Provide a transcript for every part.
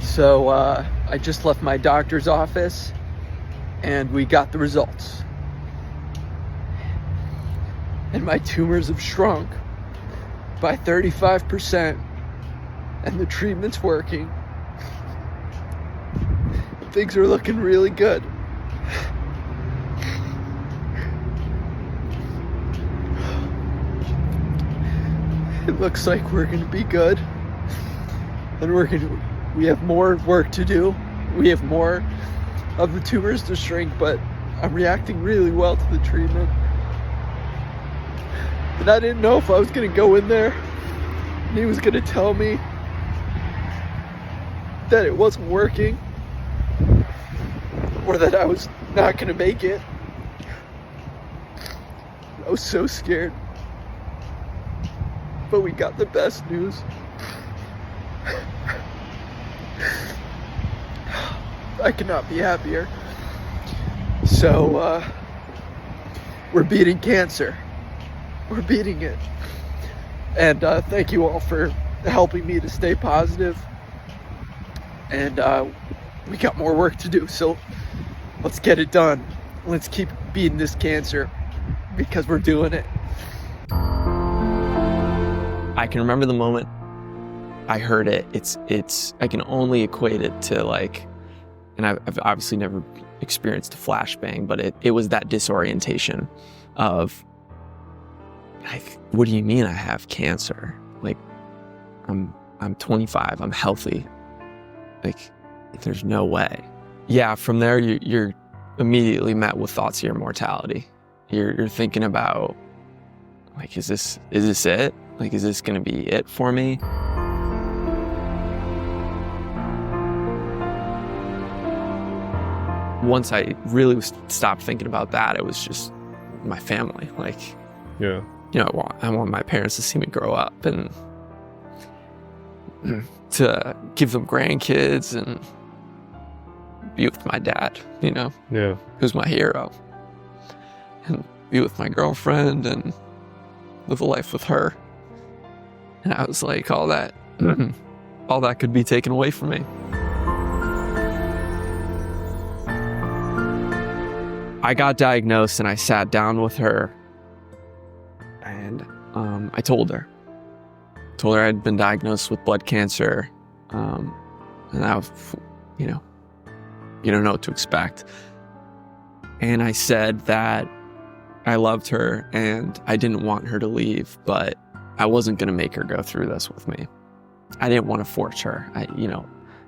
So I just left my doctor's office and we got the results. And my tumors have shrunk by 35% and the treatment's working. Things are looking really good. It looks like we're going to be good. And we have more work to do. We have more of the tumors to shrink, but I'm reacting really well to the treatment. And I didn't know if I was going to go in there and he was going to tell me that it wasn't working or that I was not going to make it. I was so scared. But we got the best news. I cannot be happier. So, we're beating cancer. We're beating it. And thank you all for helping me to stay positive. And we got more work to do, so let's get it done. Let's keep beating this cancer because we're doing it. I can remember the moment I heard it. I can only equate it to like, and I've obviously never experienced a flashbang, but it was that disorientation of, what do you mean I have cancer? Like, I'm 25, I'm healthy. Like, there's no way. Yeah, from there you're immediately met with thoughts of your mortality. You're thinking about, like, is this it? Like, is this gonna be it for me? Once I really stopped thinking about that, it was just my family. Like, yeah, you know, I want my parents to see me grow up and to give them grandkids and be with my dad, you know, yeah, who's my hero, and be with my girlfriend and live a life with her. And I was like, all that could be taken away from me. I got diagnosed and I sat down with her and I told her I'd been diagnosed with blood cancer. And I was, you don't know what to expect. And I said that I loved her and I didn't want her to leave, but I wasn't going to make her go through this with me. I didn't want to force her.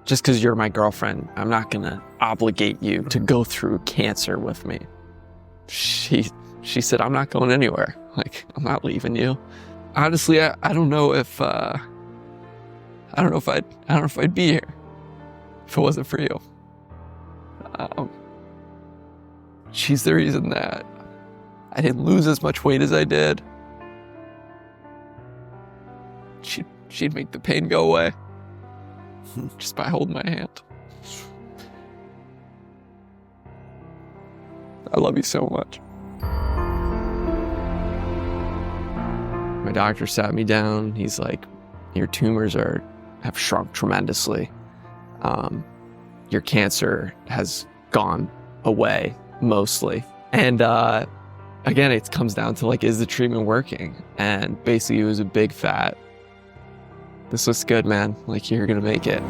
Just because you're my girlfriend, I'm not going to obligate you to go through cancer with me. She said, I'm not going anywhere. Like, I'm not leaving you. Honestly, I don't know if I'd be here if it wasn't for you. She's the reason that I didn't lose as much weight as I did. She'd make the pain go away just by holding my hand. I love you so much. My doctor sat me down. He's like, your tumors have shrunk tremendously. Your cancer has gone away mostly. And again, it comes down to, like, is the treatment working? And basically it was a big fat, this looks good, man. Like, you're gonna make it.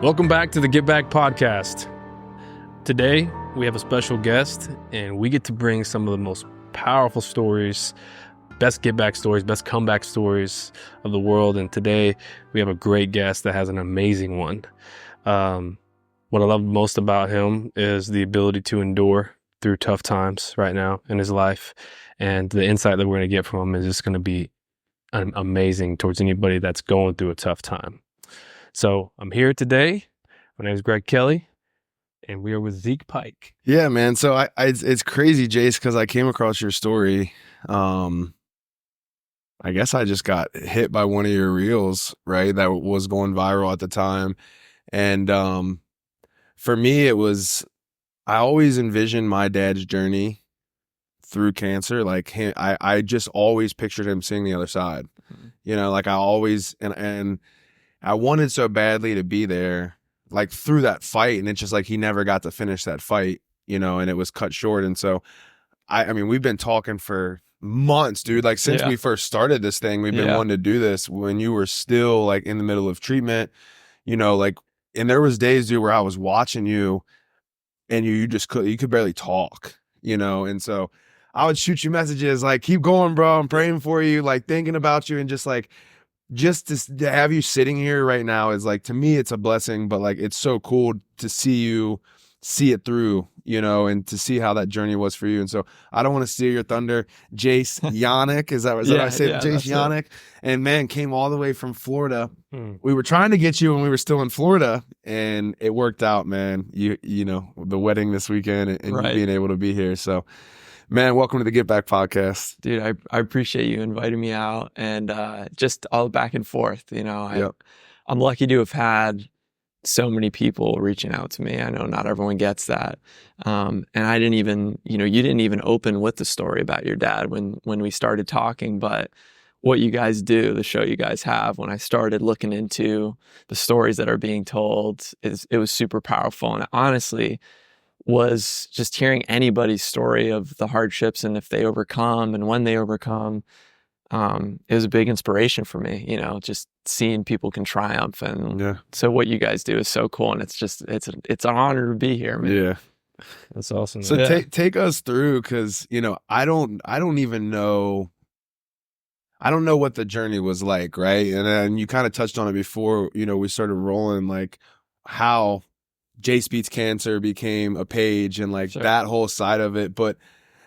Welcome back to the Get Back Podcast. Today, we have a special guest, and we get to bring some of the most powerful stories, best get back stories, best comeback stories of the world. And today, we have a great guest that has an amazing one. What I love most about him is the ability to endure through tough times right now in his life. And the insight that we're going to get from him is just going to be amazing towards anybody that's going through a tough time. So I'm here today. My name is Greg Kelly, and we are with Zeke Pike. Yeah, man. So it's crazy, Jace, because I came across your story. I guess I just got hit by one of your reels, right? That was going viral at the time. And for me, it was I always envisioned my dad's journey through cancer. Like I just always pictured him seeing the other side. You know, like I always, and I wanted so badly to be there, like through that fight. And it's just like, he never got to finish that fight, you know, and it was cut short. And so I mean, we've been talking for months, dude. Like since we first started this thing, we've been wanting to do this when you were still like in the middle of treatment, you know, like, and there was days, dude, where I was watching you and you could barely talk, you know? And so I would shoot you messages like, keep going, bro. I'm praying for you, like thinking about you, and just to have you sitting here right now is like, to me, it's a blessing, but like, it's so cool to see you see it through, you know, and to see how that journey was for you. And so I don't want to steal your thunder. Jace Yawnick, is that what I say? Jace Yawnick. And man, came all the way from Florida. We were trying to get you when we were still in Florida, and it worked out, man. You know, the wedding this weekend and you being able to be here. So man, welcome to the Get Back podcast. Dude, I appreciate you inviting me out, and just all back and forth, you know. I'm lucky to have had so many people reaching out to me. I know not everyone gets that. And I didn't even, you didn't even open with the story about your dad when we started talking, but what you guys do, the show you guys have, when I started looking into the stories that are being told, it was super powerful. And honestly, was just hearing anybody's story of the hardships and if they overcome and when they overcome, it was a big inspiration for me, just seeing people can triumph. And so what you guys do is so cool. And it's an honor to be here, man. Yeah. That's awesome. So take us through, cause I don't even know. I don't know what the journey was like. Right. And then you kind of touched on it before, we started rolling, like how Jace Beats Cancer became a page and like that whole side of it. But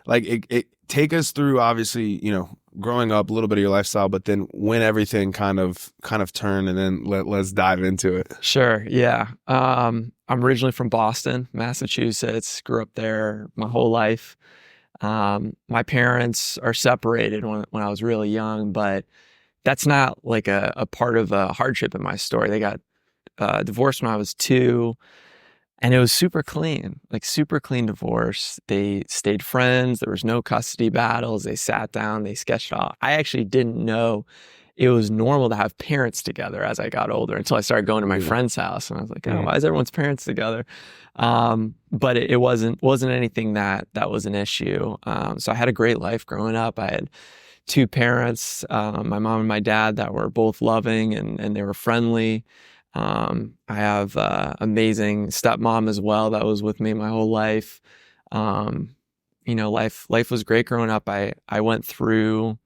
like it take us through, obviously, growing up, a little bit of your lifestyle, but then when everything kind of turned, and then let's dive into it. Sure. Yeah. I'm originally from Boston, Massachusetts, grew up there my whole life. My parents are separated when I was really young, but that's not like a part of a hardship in my story. They got divorced when I was 2. And it was super clean divorce. They stayed friends. There was no custody battles. They sat down, they sketched off. I actually didn't know it was normal to have parents together as I got older, until I started going to my friend's house. And I was like, oh, why is everyone's parents together? But it wasn't anything that was an issue. So I had a great life growing up. I had 2 parents, my mom and my dad, that were both loving and they were friendly. I have amazing stepmom as well that was with me my whole life. Life was great growing up. I went through,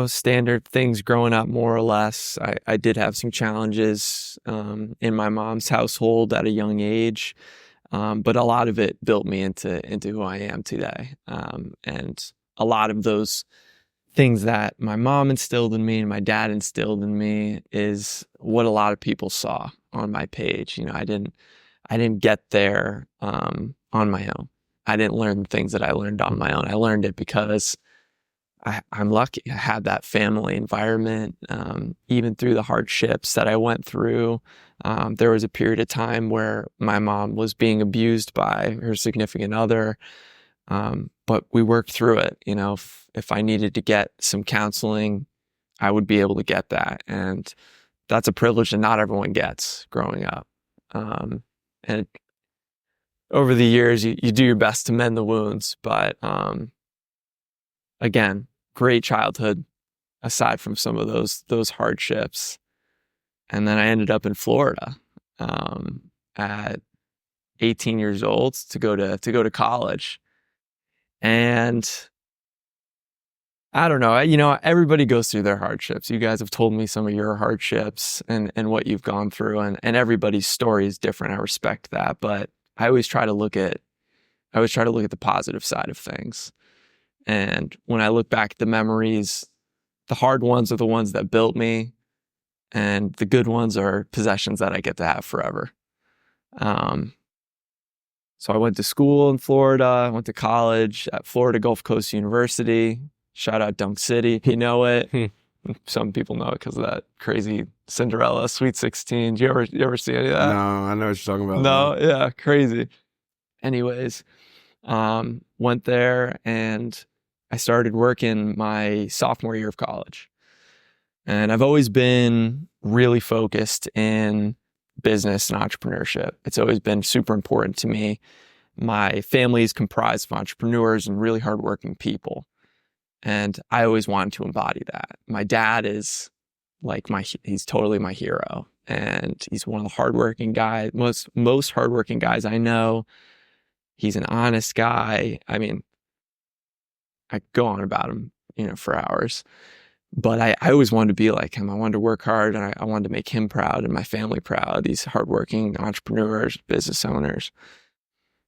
standard things growing up, more or less. I did have some challenges in my mom's household at a young age, but a lot of it built me into who I am today. And a lot of those things that my mom instilled in me and my dad instilled in me is what a lot of people saw on my page. I didn't get there on my own. I didn't learn the things that I learned on my own. I learned it because I'm lucky. I had that family environment. Even through the hardships that I went through, there was a period of time where my mom was being abused by her significant other. But we worked through it. If I needed to get some counseling, I would be able to get that. And that's a privilege that not everyone gets growing up. And over the years, you do your best to mend the wounds. But again, great childhood, aside from some of those hardships. And then I ended up in Florida at 18 years old to go to college. And I don't know, everybody goes through their hardships. You guys have told me some of your hardships and what you've gone through, and everybody's story is different. I respect that, but I always try to look at the positive side of things. And when I look back at the memories, the hard ones are the ones that built me, and the good ones are possessions that I get to have forever. So I went to school in Florida. I went to college at Florida Gulf Coast University. Shout out Dunk City, if you know it. Some people know it because of that crazy Cinderella Sweet 16. Do you ever see any of that? No, I know what you're talking about. No, yeah, crazy. anyways, went there and I started working my sophomore year of college. And I've always been really focused in business and entrepreneurship. It's always been super important to me. My family is comprised of entrepreneurs and really hardworking people. And I always wanted to embody that. My dad is like he's totally my hero. And he's one of the hardworking guys, most hardworking guys I know. He's an honest guy. I mean, I could go on about him, for hours. But I always wanted to be like him. I wanted to work hard and I wanted to make him proud and my family proud, these hardworking entrepreneurs, business owners.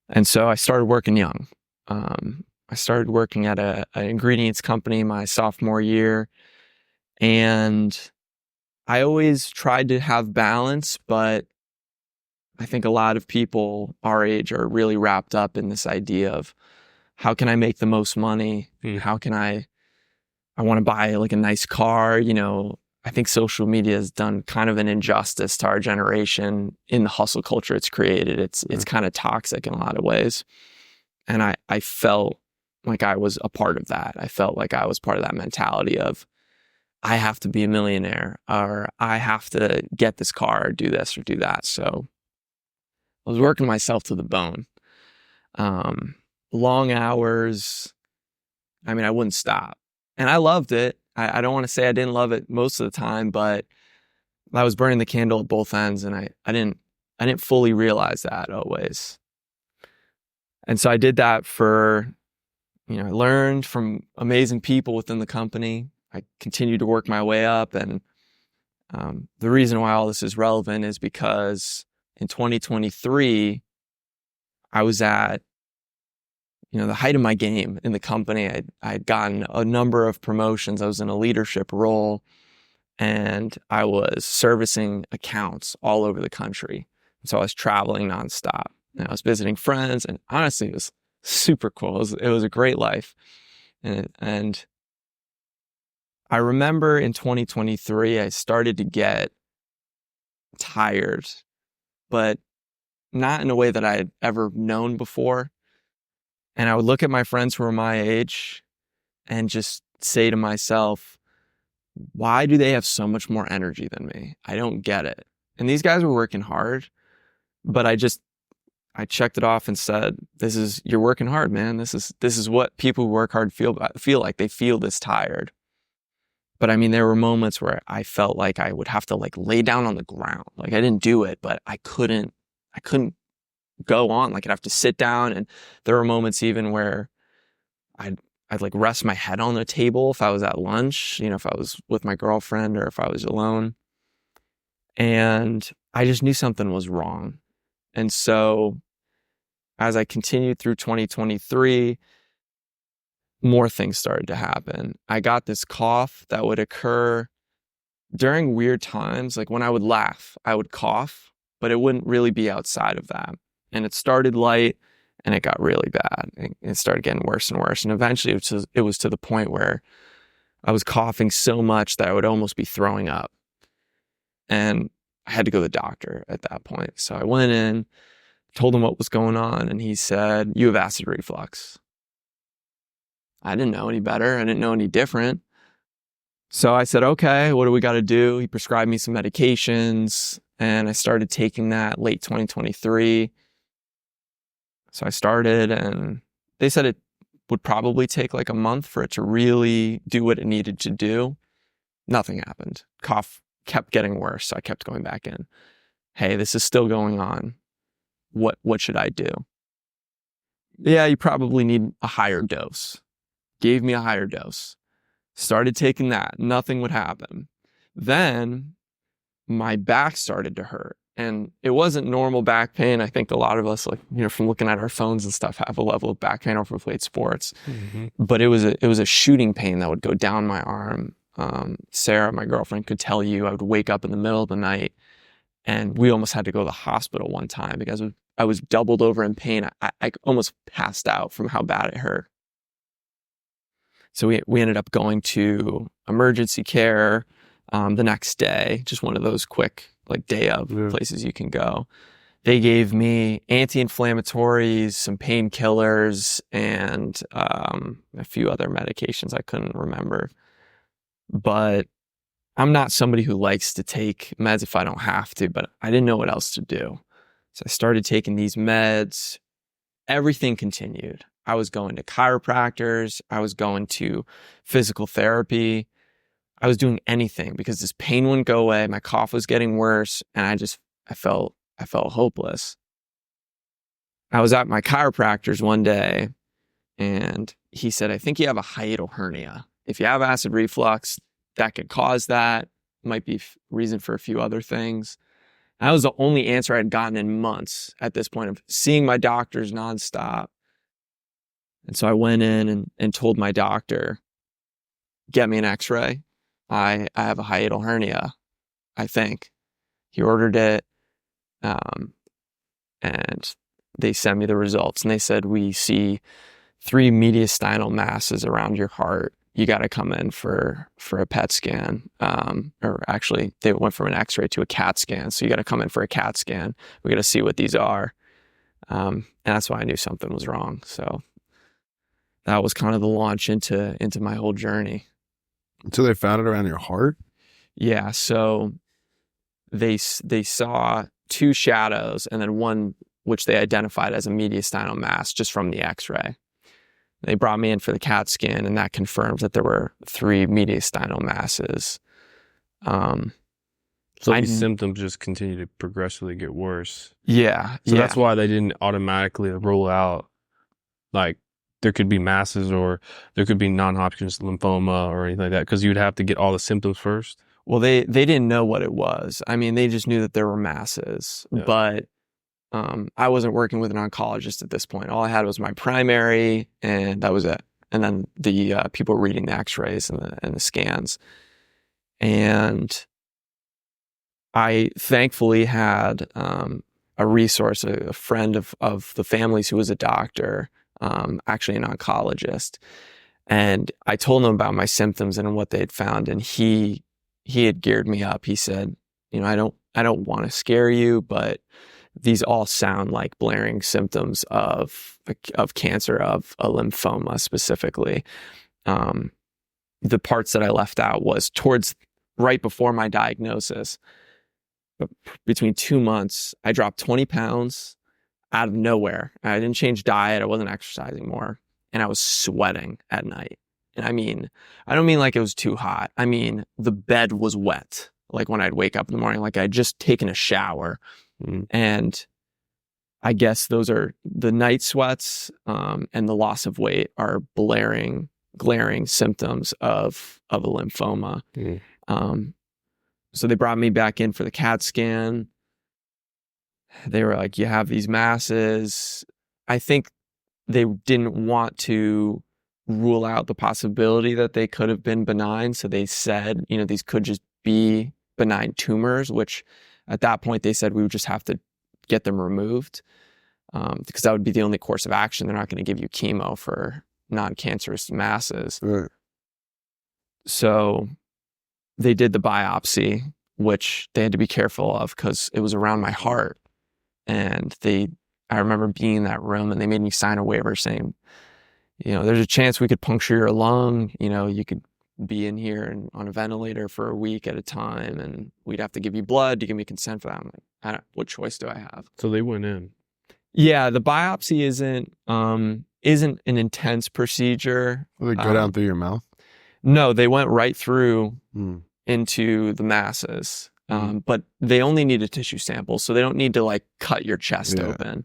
And so I started working young. I started working at an ingredients company my sophomore year. And I always tried to have balance, but I think a lot of people our age are really wrapped up in this idea of how can I make the most money? How can I want to buy like a nice car. I think social media has done kind of an injustice to our generation in the hustle culture it's created. It's kind of toxic in a lot of ways. And I felt like I was a part of that. I felt like I was part of that mentality of I have to be a millionaire or I have to get this car or do this or do that. So I was working myself to the bone. Long hours. I mean, I wouldn't stop. And I loved it. I don't want to say I didn't love it most of the time, but I was burning the candle at both ends, and I didn't fully realize that always. And so I did that for, I learned from amazing people within the company. I continued to work my way up, and the reason why all this is relevant is because in 2023, I was at the height of my game in the company. I had gotten a number of promotions. I was in a leadership role and I was servicing accounts all over the country. So I was traveling nonstop and I was visiting friends, and honestly, it was super cool. It was a great life. And I remember in 2023, I started to get tired, but not in a way that I had ever known before. And I would look at my friends who were my age and just say to myself, why do they have so much more energy than me? I don't get it. And these guys were working hard, but I checked it off and said, you're working hard, man. This is what people who work hard feel like. They feel this tired. But I mean, there were moments where I felt like I would have to like lay down on the ground. Like I didn't do it, but I couldn't go on. Like I'd have to sit down, and there were moments even where I'd like rest my head on the table if I was at lunch, if I was with my girlfriend or if I was alone. And I just knew something was wrong. And so as I continued through 2023, more things started to happen. I got this cough that would occur during weird times. Like when I would laugh, I would cough, but it wouldn't really be outside of that. And it started light and it got really bad. It started getting worse and worse. And eventually it was to the point where I was coughing so much that I would almost be throwing up. And I had to go to the doctor at that point. So I went in, told him what was going on, and he said, "You have acid reflux." I didn't know any better. I didn't know any different. So I said, okay, what do we got to do? He prescribed me some medications, and I started taking that late 2023. So I started, and they said it would probably take like a month for it to really do what it needed to do. Nothing happened. Cough kept getting worse, so I kept going back in. Hey, this is still going on. What should I do? Yeah, you probably need a higher dose. Gave me a higher dose. Started taking that. Nothing would happen. Then my back started to hurt. And it wasn't normal back pain. I think a lot of us, from looking at our phones and stuff, have a level of back pain over played sports. Mm-hmm. But it was a shooting pain that would go down my arm. Sarah, my girlfriend, could tell you I would wake up in the middle of the night, and we almost had to go to the hospital one time because I was doubled over in pain. I almost passed out from how bad it hurt. So we ended up going to emergency care the next day, just one of those quick day of places you can go. They gave me anti-inflammatories, some painkillers, and a few other medications I couldn't remember. But I'm not somebody who likes to take meds if I don't have to, but I didn't know what else to do. So I started taking these meds. Everything continued. I was going to chiropractors. I was going to physical therapy. I was doing anything because this pain wouldn't go away. My cough was getting worse, and I felt hopeless. I was at my chiropractor's one day, and he said, I think you have a hiatal hernia. If you have acid reflux, that could cause that. Might be reason for a few other things. And that was the only answer I'd gotten in months at this point of seeing my doctors nonstop. And so I went in and told my doctor, get me an x-ray. I have a hiatal hernia, I think. He ordered it, and they sent me the results. And they said, we see 3 mediastinal masses around your heart. You got to come in for a PET scan. Or actually, they went from an x-ray to a CAT scan. So you got to come in for a CAT scan. We got to see what these are. And that's why I knew something was wrong. So that was kind of the launch into my whole journey. Until they found it around your heart? Yeah, so they saw 2 shadows and then one which they identified as a mediastinal mass just from the x-ray. They brought me in for the CAT scan, and that confirmed that there were 3 mediastinal masses. So these symptoms just continue to progressively get worse. Yeah. So that's why they didn't automatically rule out, like, there could be masses or there could be non-Hodgkin's lymphoma or anything like that, because you'd have to get all the symptoms first. Well, they didn't know what it was. I mean, they just knew that there were masses, but I wasn't working with an oncologist at this point. All I had was my primary, and that was it. And then the people reading the x-rays and the scans. And I thankfully had a resource, a friend of the family's who was a doctor, actually an oncologist. And I told him about my symptoms and what they had found, and he had geared me up. He said, I don't want to scare you, but these all sound like blaring symptoms of cancer, of a lymphoma specifically. The parts that I left out was towards right before my diagnosis. Between 2 months, I dropped 20 pounds out of nowhere. I didn't change diet. I wasn't exercising more. And I was sweating at night. And I mean, I don't mean like it was too hot. I mean, the bed was wet. Like when I'd wake up in the morning, like I'd just taken a shower. And I guess those are the night sweats and the loss of weight are glaring symptoms of a lymphoma. So they brought me back in for the CAT scan. They were like, you have these masses. I think they didn't want to rule out the possibility that they could have been benign. So they said, these could just be benign tumors, which at that point they said we would just have to get them removed because that would be the only course of action. They're not going to give you chemo for non-cancerous masses. Right. So they did the biopsy, which they had to be careful of because it was around my heart. And I remember being in that room and they made me sign a waiver saying, there's a chance we could puncture your lung. You could be in here and on a ventilator for a week at a time, and we'd have to give you blood to give me consent for that. I'm like, what choice do I have? So they went in. Yeah, the biopsy isn't an intense procedure. Will they go down through your mouth? No, they went right through into the masses. But they only need a tissue sample, so they don't need to like cut your chest open.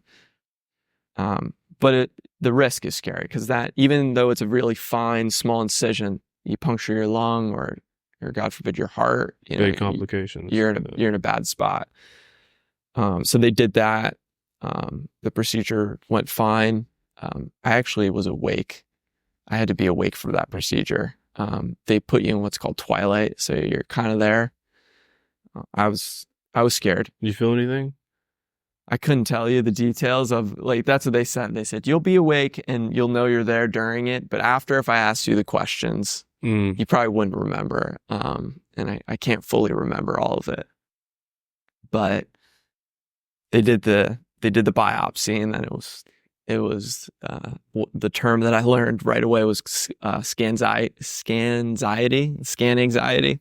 But the risk is scary because that, even though it's a really fine, small incision, you puncture your lung or God forbid your heart, big complications. You're in a bad spot. So they did that. The procedure went fine. I actually was awake. I had to be awake for that procedure. They put you in what's called twilight, so you're kind of there. I was scared. Did you feel anything? I couldn't tell you the details of, like, that's what they said. They said, you'll be awake and you'll know you're there during it. But after, if I asked you the questions, you probably wouldn't remember. And I can't fully remember all of it. But they did the biopsy, and then it was the term that I learned right away was scan anxiety.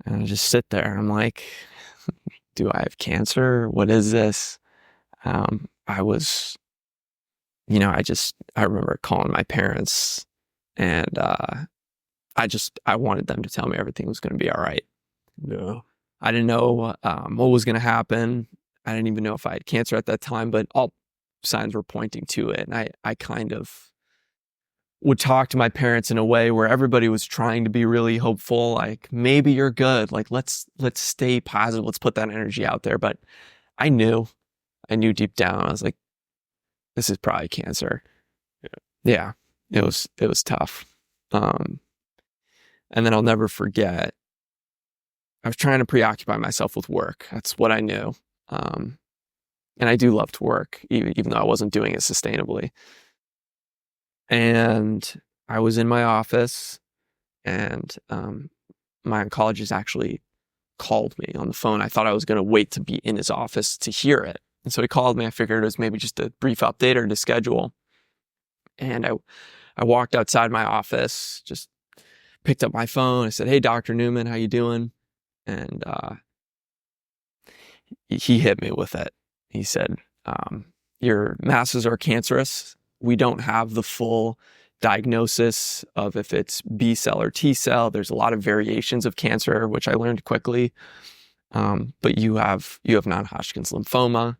And I just sit there. I'm like, do I have cancer? What is this? I was, I remember calling my parents, and I wanted them to tell me everything was going to be all right. Yeah. I didn't know what was going to happen. I didn't even know if I had cancer at that time, but all signs were pointing to it. And I kind of would talk to my parents in a way where everybody was trying to be really hopeful. Like, maybe you're good. Like, let's stay positive. Let's put that energy out there. But I knew deep down, I was like, this is probably cancer. Yeah. It was tough. And then I'll never forget, I was trying to preoccupy myself with work. That's what I knew. And I do love to work, even though I wasn't doing it sustainably. And I was in my office, and my oncologist actually called me on the phone. I thought I was going to wait to be in his office to hear it. And so he called me. I figured it was maybe just a brief update or to schedule. And I walked outside my office, just picked up my phone. I said, "Hey, Dr. Newman, how you doing?" And he hit me with it. He said, your masses are cancerous. We don't have the full diagnosis of if it's B cell or T cell. There's a lot of variations of cancer, which I learned quickly. But you have non-Hodgkin's lymphoma.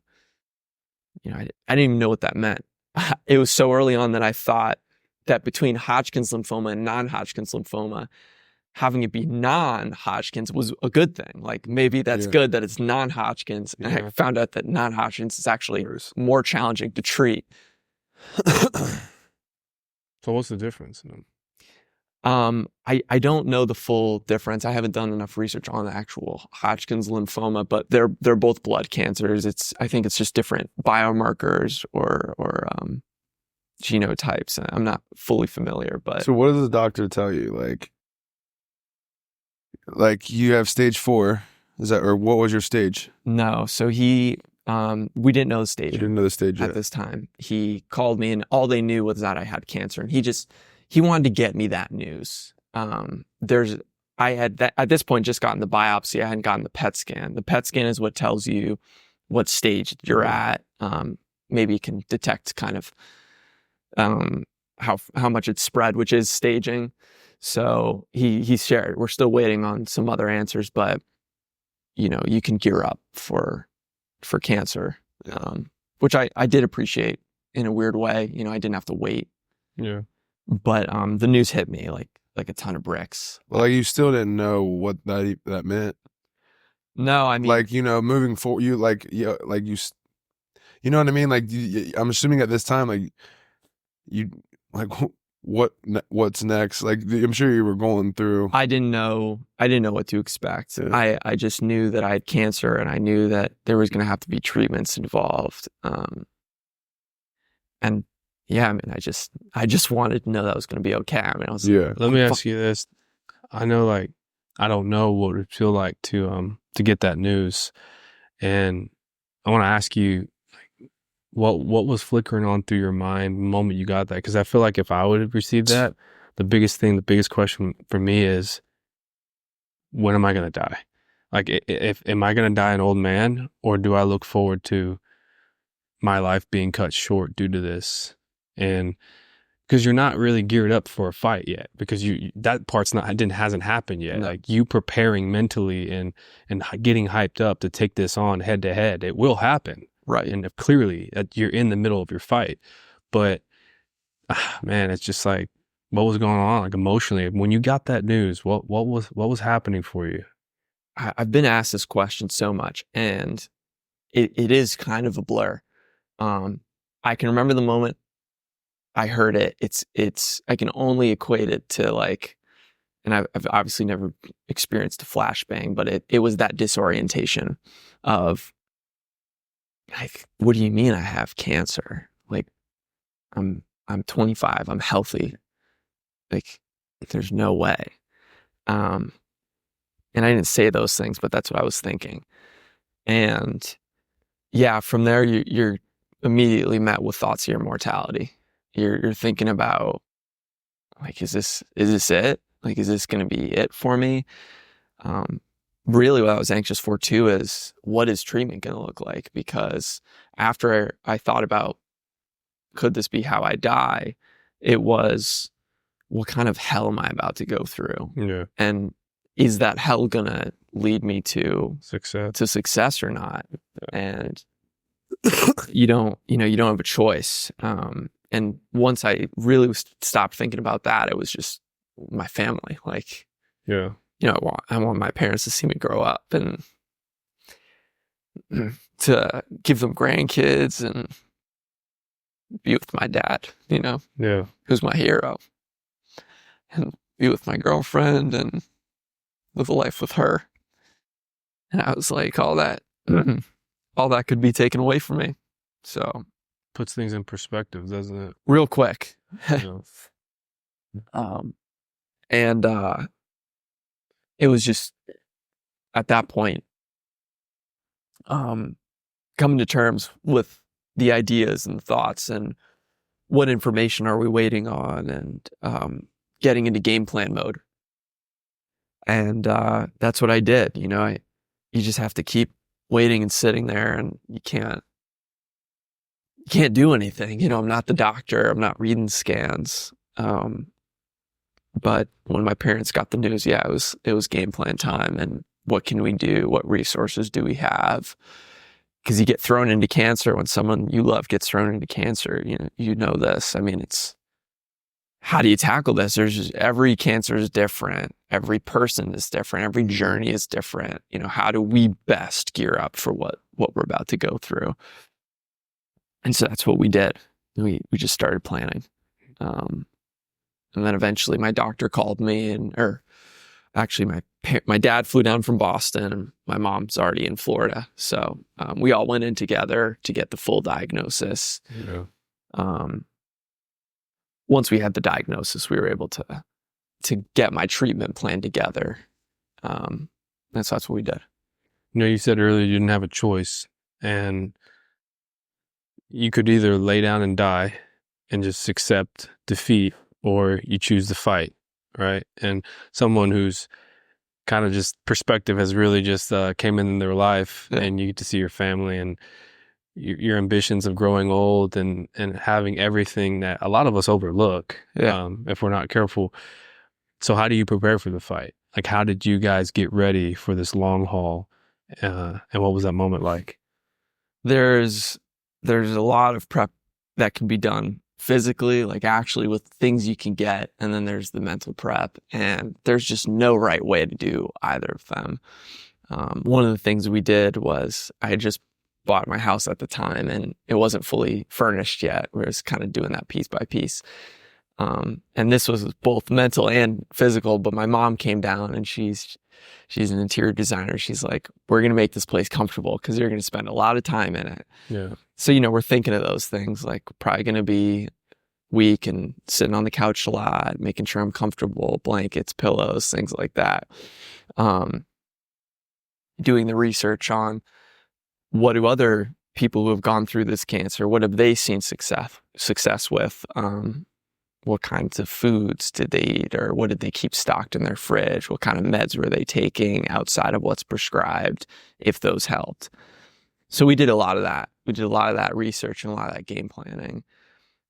I didn't even know what that meant. It was so early on that I thought that between Hodgkin's lymphoma and non-Hodgkin's lymphoma, having it be non-Hodgkin's was a good thing. Like, maybe that's good that it's non-Hodgkin's. And I found out that non-Hodgkin's is actually more challenging to treat. So what's the difference in them? I don't know the full difference. I haven't done enough research on the actual Hodgkin's lymphoma, but they're both blood cancers. I think it's just different biomarkers or genotypes. I'm not fully familiar, but So what does the doctor tell you? Like you have stage 4, is that, or what was your stage? no. So we didn't know the stage. You didn't know the stage at yet. this time. He called me, and all they knew was that I had cancer, and he wanted to get me that news. I had at this point just gotten the biopsy. I hadn't gotten the PET scan. The PET scan is what tells you what stage you're at. Maybe it can detect kind of how much it's spread, which is staging. So he shared. We're still waiting on some other answers, but you can gear up for cancer, which I did appreciate in a weird way. I didn't have to wait. Yeah. But the news hit me like a ton of bricks. Well, you still didn't know what that meant. No, I mean, moving forward, you know what I mean? Like, I'm assuming at this time, like, you, like, what's next? Like, I'm sure you were going through. I didn't know what to expect. Yeah. I just knew that I had cancer, and I knew that there was going to have to be treatments involved. And yeah, I mean, I just wanted to know that I was going to be okay. I mean, Let me ask you this. I know, like, I don't know what it would feel like to get that news, and I want to ask you, like, what was flickering on through your mind the moment you got that? Because I feel like if I would have received that, the biggest question for me is, when am I going to die? Like, am I going to die an old man, or do I look forward to my life being cut short due to this? And because you're not really geared up for a fight yet, because that part's hasn't happened yet. No. Like, you preparing mentally and getting hyped up to take this on head to head, it will happen. right. And clearly you're in the middle of your fight, but man, it's just like, what was going on, like, emotionally when you got that news? What was happening for you? I've been asked this question so much, and it is kind of a blur. I can remember the moment I heard it. I can only equate it to, like, and I've obviously never experienced a flashbang, but it was that disorientation of, like, what do you mean I have cancer? Like, I'm 25, I'm healthy. Like, there's no way. And I didn't say those things, but that's what I was thinking. And yeah, from there, you're immediately met with thoughts of your mortality. You're thinking about, like, is this it? Like, is this going to be it for me? Really what I was anxious for too is, what is treatment going to look like? Because after I thought about, could this be how I die? It was, what kind of hell am I about to go through? Yeah. And is that hell going to lead me to success or not? And you don't have a choice. And once I really stopped thinking about that, it was just my family. Like, yeah, I want my parents to see me grow up and to give them grandkids and be with my dad, yeah, who's my hero, and be with my girlfriend and live a life with her. And I was like, all that could be taken away from me. So puts things in perspective, doesn't it? Real quick. Yeah. And it was just at that point, coming to terms with the ideas and thoughts and what information are we waiting on, and getting into game plan mode. And that's what I did. You just have to keep waiting and sitting there, and you can't do anything. I'm not the doctor. I'm not reading scans. But when my parents got the news, yeah, it was game plan time. And what can we do? What resources do we have? Because you get thrown into cancer when someone you love gets thrown into cancer. You know this. I mean, it's, how do you tackle this? Every cancer is different. Every person is different. Every journey is different. How do we best gear up for what we're about to go through? And so that's what we did. We just started planning. And then eventually my doctor called me, or actually my dad flew down from Boston, and my mom's already in Florida. So we all went in together to get the full diagnosis. Yeah. Once we had the diagnosis, we were able to get my treatment plan together. And so that's what we did. You said earlier you didn't have a choice, and you could either lay down and die and just accept defeat, or you choose to fight, right? And someone who's kind of just perspective has really just came in their life, yeah. And you get to see your family and your ambitions of growing old and having everything that a lot of us overlook, yeah. If we're not careful. So how do you prepare for the fight? Like, how did you guys get ready for this long haul? And what was that moment like? There's a lot of prep that can be done physically, like actually with things you can get, and then there's the mental prep, and there's just no right way to do either of them. One of the things we did was, I had just bought my house at the time, and it wasn't fully furnished yet. We were just kind of doing that piece by piece. And this was both mental and physical, but my mom came down, and she's an interior designer. She's like, we're going to make this place comfortable because you're going to spend a lot of time in it. Yeah. So, we're thinking of those things, like probably going to be weak and sitting on the couch a lot, making sure I'm comfortable, blankets, pillows, things like that. Doing the research on, what do other people who have gone through this cancer, what have they seen success with? What kinds of foods did they eat, or what did they keep stocked in their fridge? What kind of meds were they taking outside of what's prescribed, if those helped? So we did a lot of that. We did a lot of that research and a lot of that game planning.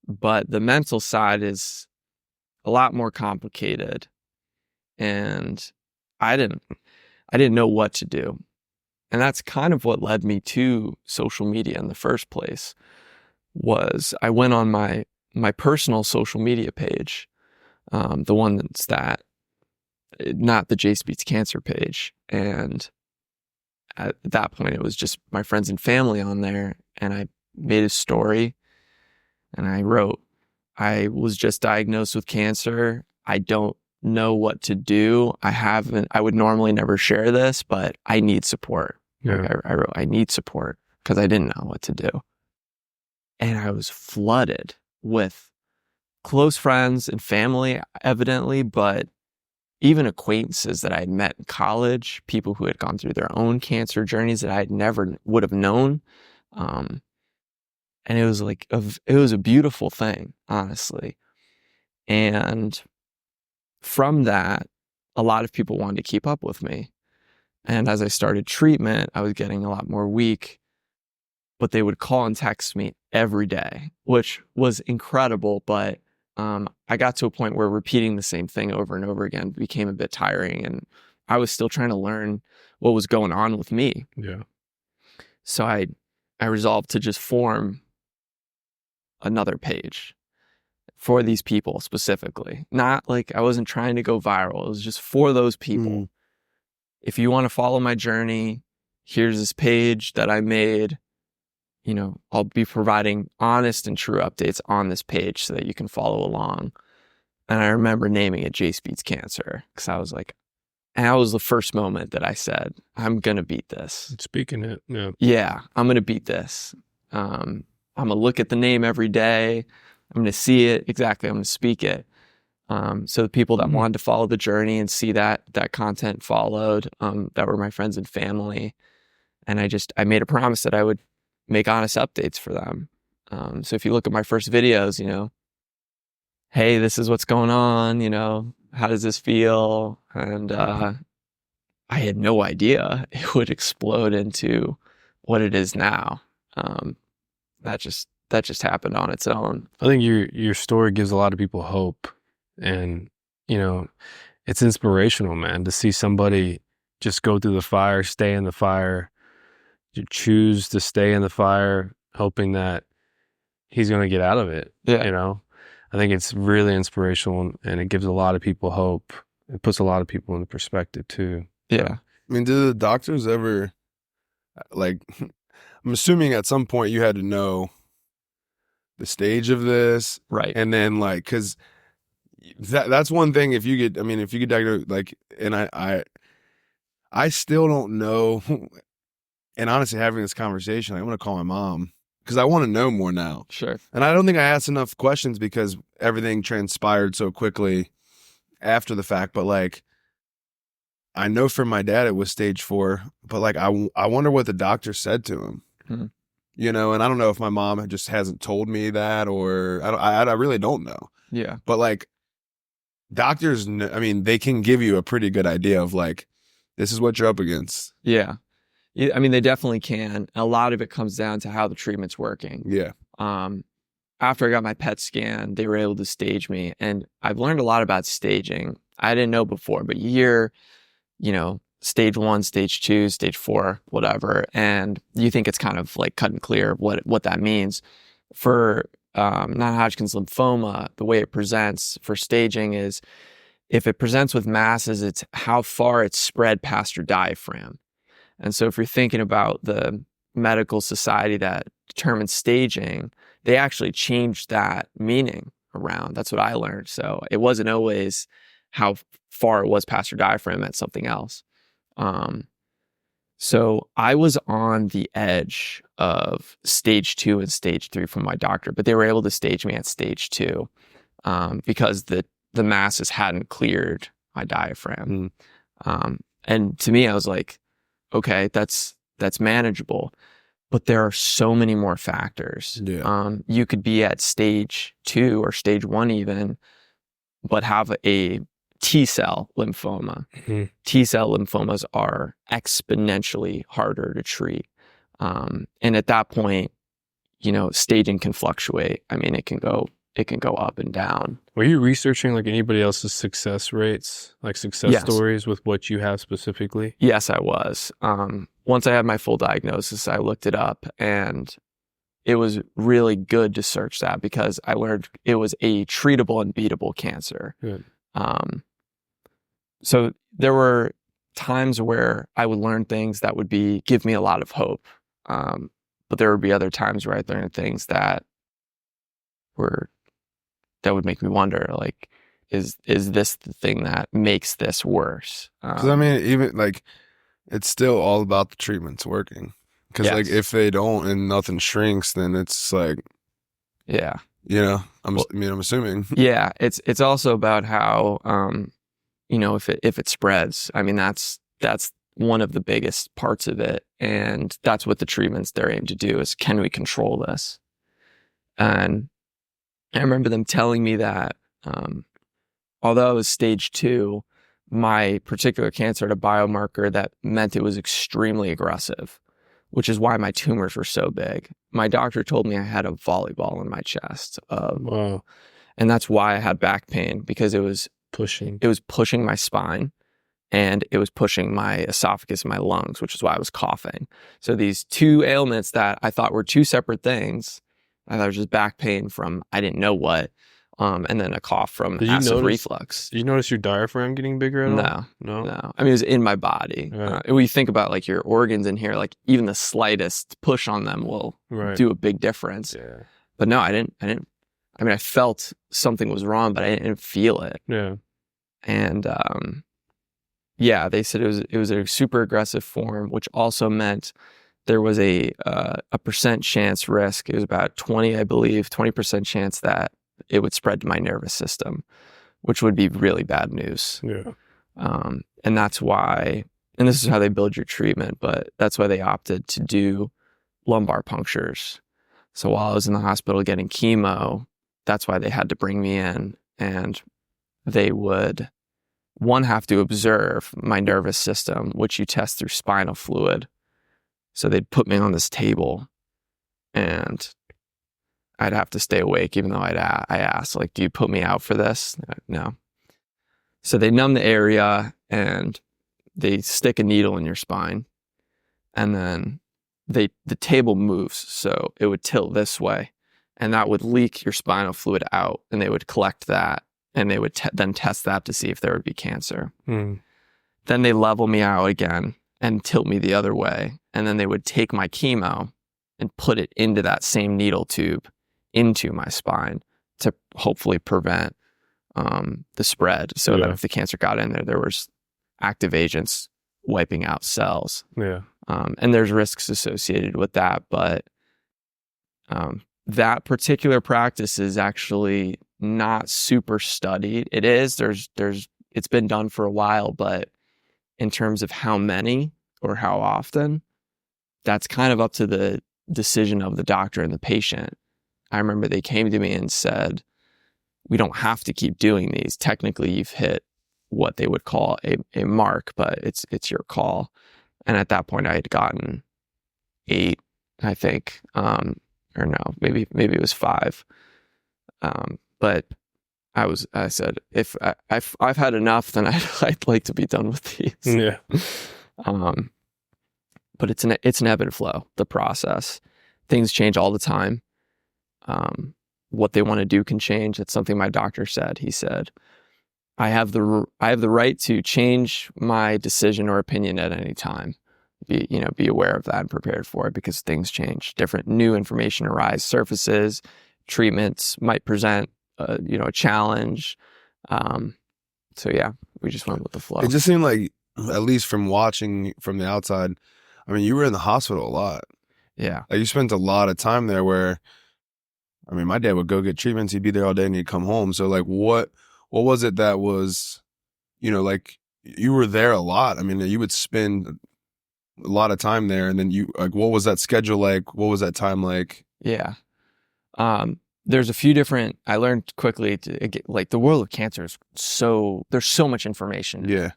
But the mental side is a lot more complicated. And I didn't know what to do. And that's kind of what led me to social media in the first place. Was I went on my personal social media page, the one that's not the Jace Beats Cancer page. And at that point, it was just my friends and family on there. And I made a story, and I wrote, I was just diagnosed with cancer. I don't know what to do. I would normally never share this, but I need support. Yeah. I wrote, I need support, because I didn't know what to do. And I was flooded with close friends and family, evidently, but even acquaintances that I had met in college, people who had gone through their own cancer journeys that I had never would have known. And it was like, it was a beautiful thing, honestly. And from that, a lot of people wanted to keep up with me. And as I started treatment, I was getting a lot more weak, but they would call and text me every day, which was incredible. But I got to a point where repeating the same thing over and over again became a bit tiring, and I was still trying to learn what was going on with me. Yeah. So I resolved to just form another page for these people specifically. Not like I wasn't trying to go viral. It was just for those people. If you want to follow my journey, here's this page that I made. You know, I'll be providing honest and true updates on this page so that you can follow along. And I remember naming it Jace Beats Cancer, because I was like, and that was the first moment that I said, I'm going to beat this. Speaking it. Yeah. Yeah, I'm going to beat this. I'm going to look at the name every day. I'm going to see it. Exactly. I'm going to speak it. So the people that wanted to follow the journey and see that content followed, that were my friends and family. And I made a promise that I would make honest updates for them. So if you look at my first videos, you know, hey, this is what's going on, you know, how does this feel? And I had no idea it would explode into what it is now. That just happened on its own. I think your story gives a lot of people hope, and you know, it's inspirational, man, to see somebody just go through the fire, stay in the fire, to choose to stay in the fire, hoping that he's going to get out of it. Yeah. You know, I think it's really inspirational, and it gives a lot of people hope. It puts a lot of people into perspective too. Yeah. I mean, did the doctors ever, like, I'm assuming at some point you had to know the stage of this, Right. and then like, because that's one thing. If you get diagnosed, like, and I still don't know. And honestly, having this conversation, I'm gonna call my mom because I want to know more now. Sure. And I don't think I asked enough questions because everything transpired so quickly after the fact. But like, I know for my dad it was stage 4, but like I wonder what the doctor said to him. You know, and I don't know if my mom just hasn't told me that, or I really don't know. Yeah. But like, doctors, I mean, they can give you a pretty good idea of like, this is what you're up against. Yeah. I mean, they definitely can. A lot of it comes down to how the treatment's working. Yeah. After I got my PET scan, they were able to stage me, and I've learned a lot about staging. I didn't know before, but you know, stage 1, stage 2, stage 4, whatever, and you think it's kind of like cut and clear what that means. For non-Hodgkin's lymphoma, the way it presents for staging is, if it presents with masses, it's how far it's spread past your diaphragm. And so if you're thinking about the medical society that determines staging, they actually changed that meaning around. That's what I learned. So it wasn't always how far it was past your diaphragm, that's something else. So I was on the edge of stage 2 and stage 3 from my doctor, but they were able to stage me at stage 2 because the masses hadn't cleared my diaphragm. And to me, I was like, okay, that's manageable. But there are so many more factors. Yeah. You could be at stage 2 or stage 1 even, but have a T-cell lymphoma. T-cell lymphomas are exponentially harder to treat. And at that point, you know, staging can fluctuate. I mean, it can go up and down. Were you researching like anybody else's success rates, like success stories with what you have specifically? Yes, I was. Once I had my full diagnosis, I looked it up, and it was really good to search that because I learned it was a treatable and beatable cancer. Good. So there were times where I would learn things that would give me a lot of hope. But there would be other times where I'd learn things that would make me wonder, like, is this the thing that makes this worse? Because I mean, even like, it's still all about the treatments working. Because like, if they don't and nothing shrinks, then it's like, yeah, you know, I'm assuming. Yeah, it's also about how if it spreads. I mean, that's one of the biggest parts of it. And that's what the treatments they're aimed to do is, can we control this? And I remember them telling me that, although it was stage 2, my particular cancer had a biomarker that meant it was extremely aggressive, which is why my tumors were so big. My doctor told me I had a volleyball in my chest. Wow. And that's why I had back pain, because it was pushing my spine, and it was pushing my esophagus and my lungs, which is why I was coughing. So these 2 ailments that I thought were 2 separate things, I thought it was just back pain from I didn't know what, and then a cough from acid reflux. Did you notice your diaphragm getting bigger at all? No. I mean, it was in my body. Right. When you think about like your organs in here, like even the slightest push on them will do a big difference. Yeah. But no, I didn't. I mean, I felt something was wrong, but I didn't feel it. Yeah. And they said it was a super aggressive form, which also meant there was a percent chance risk. It was about 20% chance that it would spread to my nervous system, which would be really bad news. Yeah. And that's why, and this is how they build your treatment, but that's why they opted to do lumbar punctures. So while I was in the hospital getting chemo, that's why they had to bring me in, and they would, have to observe my nervous system, which you test through spinal fluid. So they'd put me on this table, and I'd have to stay awake, even though I asked, like, do you put me out for this? No. So they numb the area, and they stick a needle in your spine, and then the table moves, so it would tilt this way, and that would leak your spinal fluid out, and they would collect that, and they would then test that to see if there would be cancer. Mm. Then they level me out again and tilt me the other way, and then they would take my chemo and put it into that same needle tube into my spine to hopefully prevent the spread, so that if the cancer got in there was active agents wiping out cells. Yeah. And there's risks associated with that, but that particular practice is actually not super studied. It is, it's been done for a while, but in terms of how many or how often, that's kind of up to the decision of the doctor and the patient. I remember they came to me and said, we don't have to keep doing these. Technically, you've hit what they would call a mark, but it's your call. And at that point, I had gotten 8, I think, or no, maybe it was 5. But I said, if I've had enough, then I'd like to be done with these. Yeah. But it's an ebb and flow, the process. Things change all the time. What they want to do can change. That's something my doctor said. He said, I have the right to change my decision or opinion at any time. Be aware of that and prepared for it, because things change. Different new information surfaces, treatments might present a challenge. So yeah, we just went with the flow. It just seemed like, at least from watching from the outside, I mean, you were in the hospital a lot. Yeah. Like, you spent a lot of time there where, I mean, my dad would go get treatments. He'd be there all day and he'd come home. So like, what was it that was, like, you were there a lot. I mean, you would spend a lot of time there, and then what was that schedule like? What was that time like? Yeah. There's a few different, I learned quickly like, the world of cancer is there's so much information. Yeah.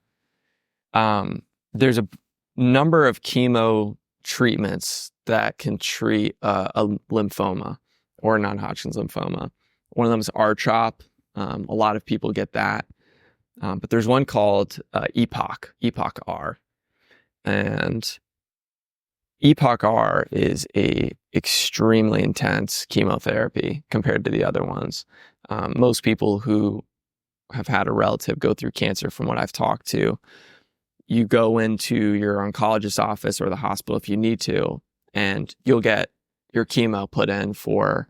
There's a number of chemo treatments that can treat a lymphoma or non-Hodgkin's lymphoma. One of them is R-CHOP. A lot of people get that. But there's one called EPOCH-R. And EPOCH-R is a extremely intense chemotherapy compared to the other ones. Most people who have had a relative go through cancer, from what I've talked to, you go into your oncologist's office or the hospital if you need to, and you'll get your chemo put in for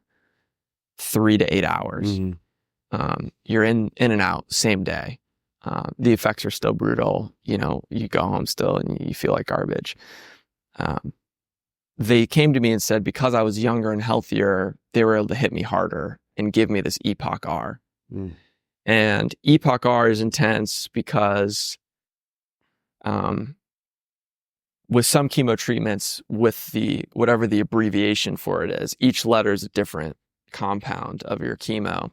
3 to 8 hours. Mm-hmm. You're in and out same day. The effects are still brutal. You go home still and you feel like garbage. They came to me and said, because I was younger and healthier, they were able to hit me harder and give me this EPOCH-R. And Epoch R is intense because with some chemo treatments, with the whatever the abbreviation for it is, each letter is a different compound of your chemo.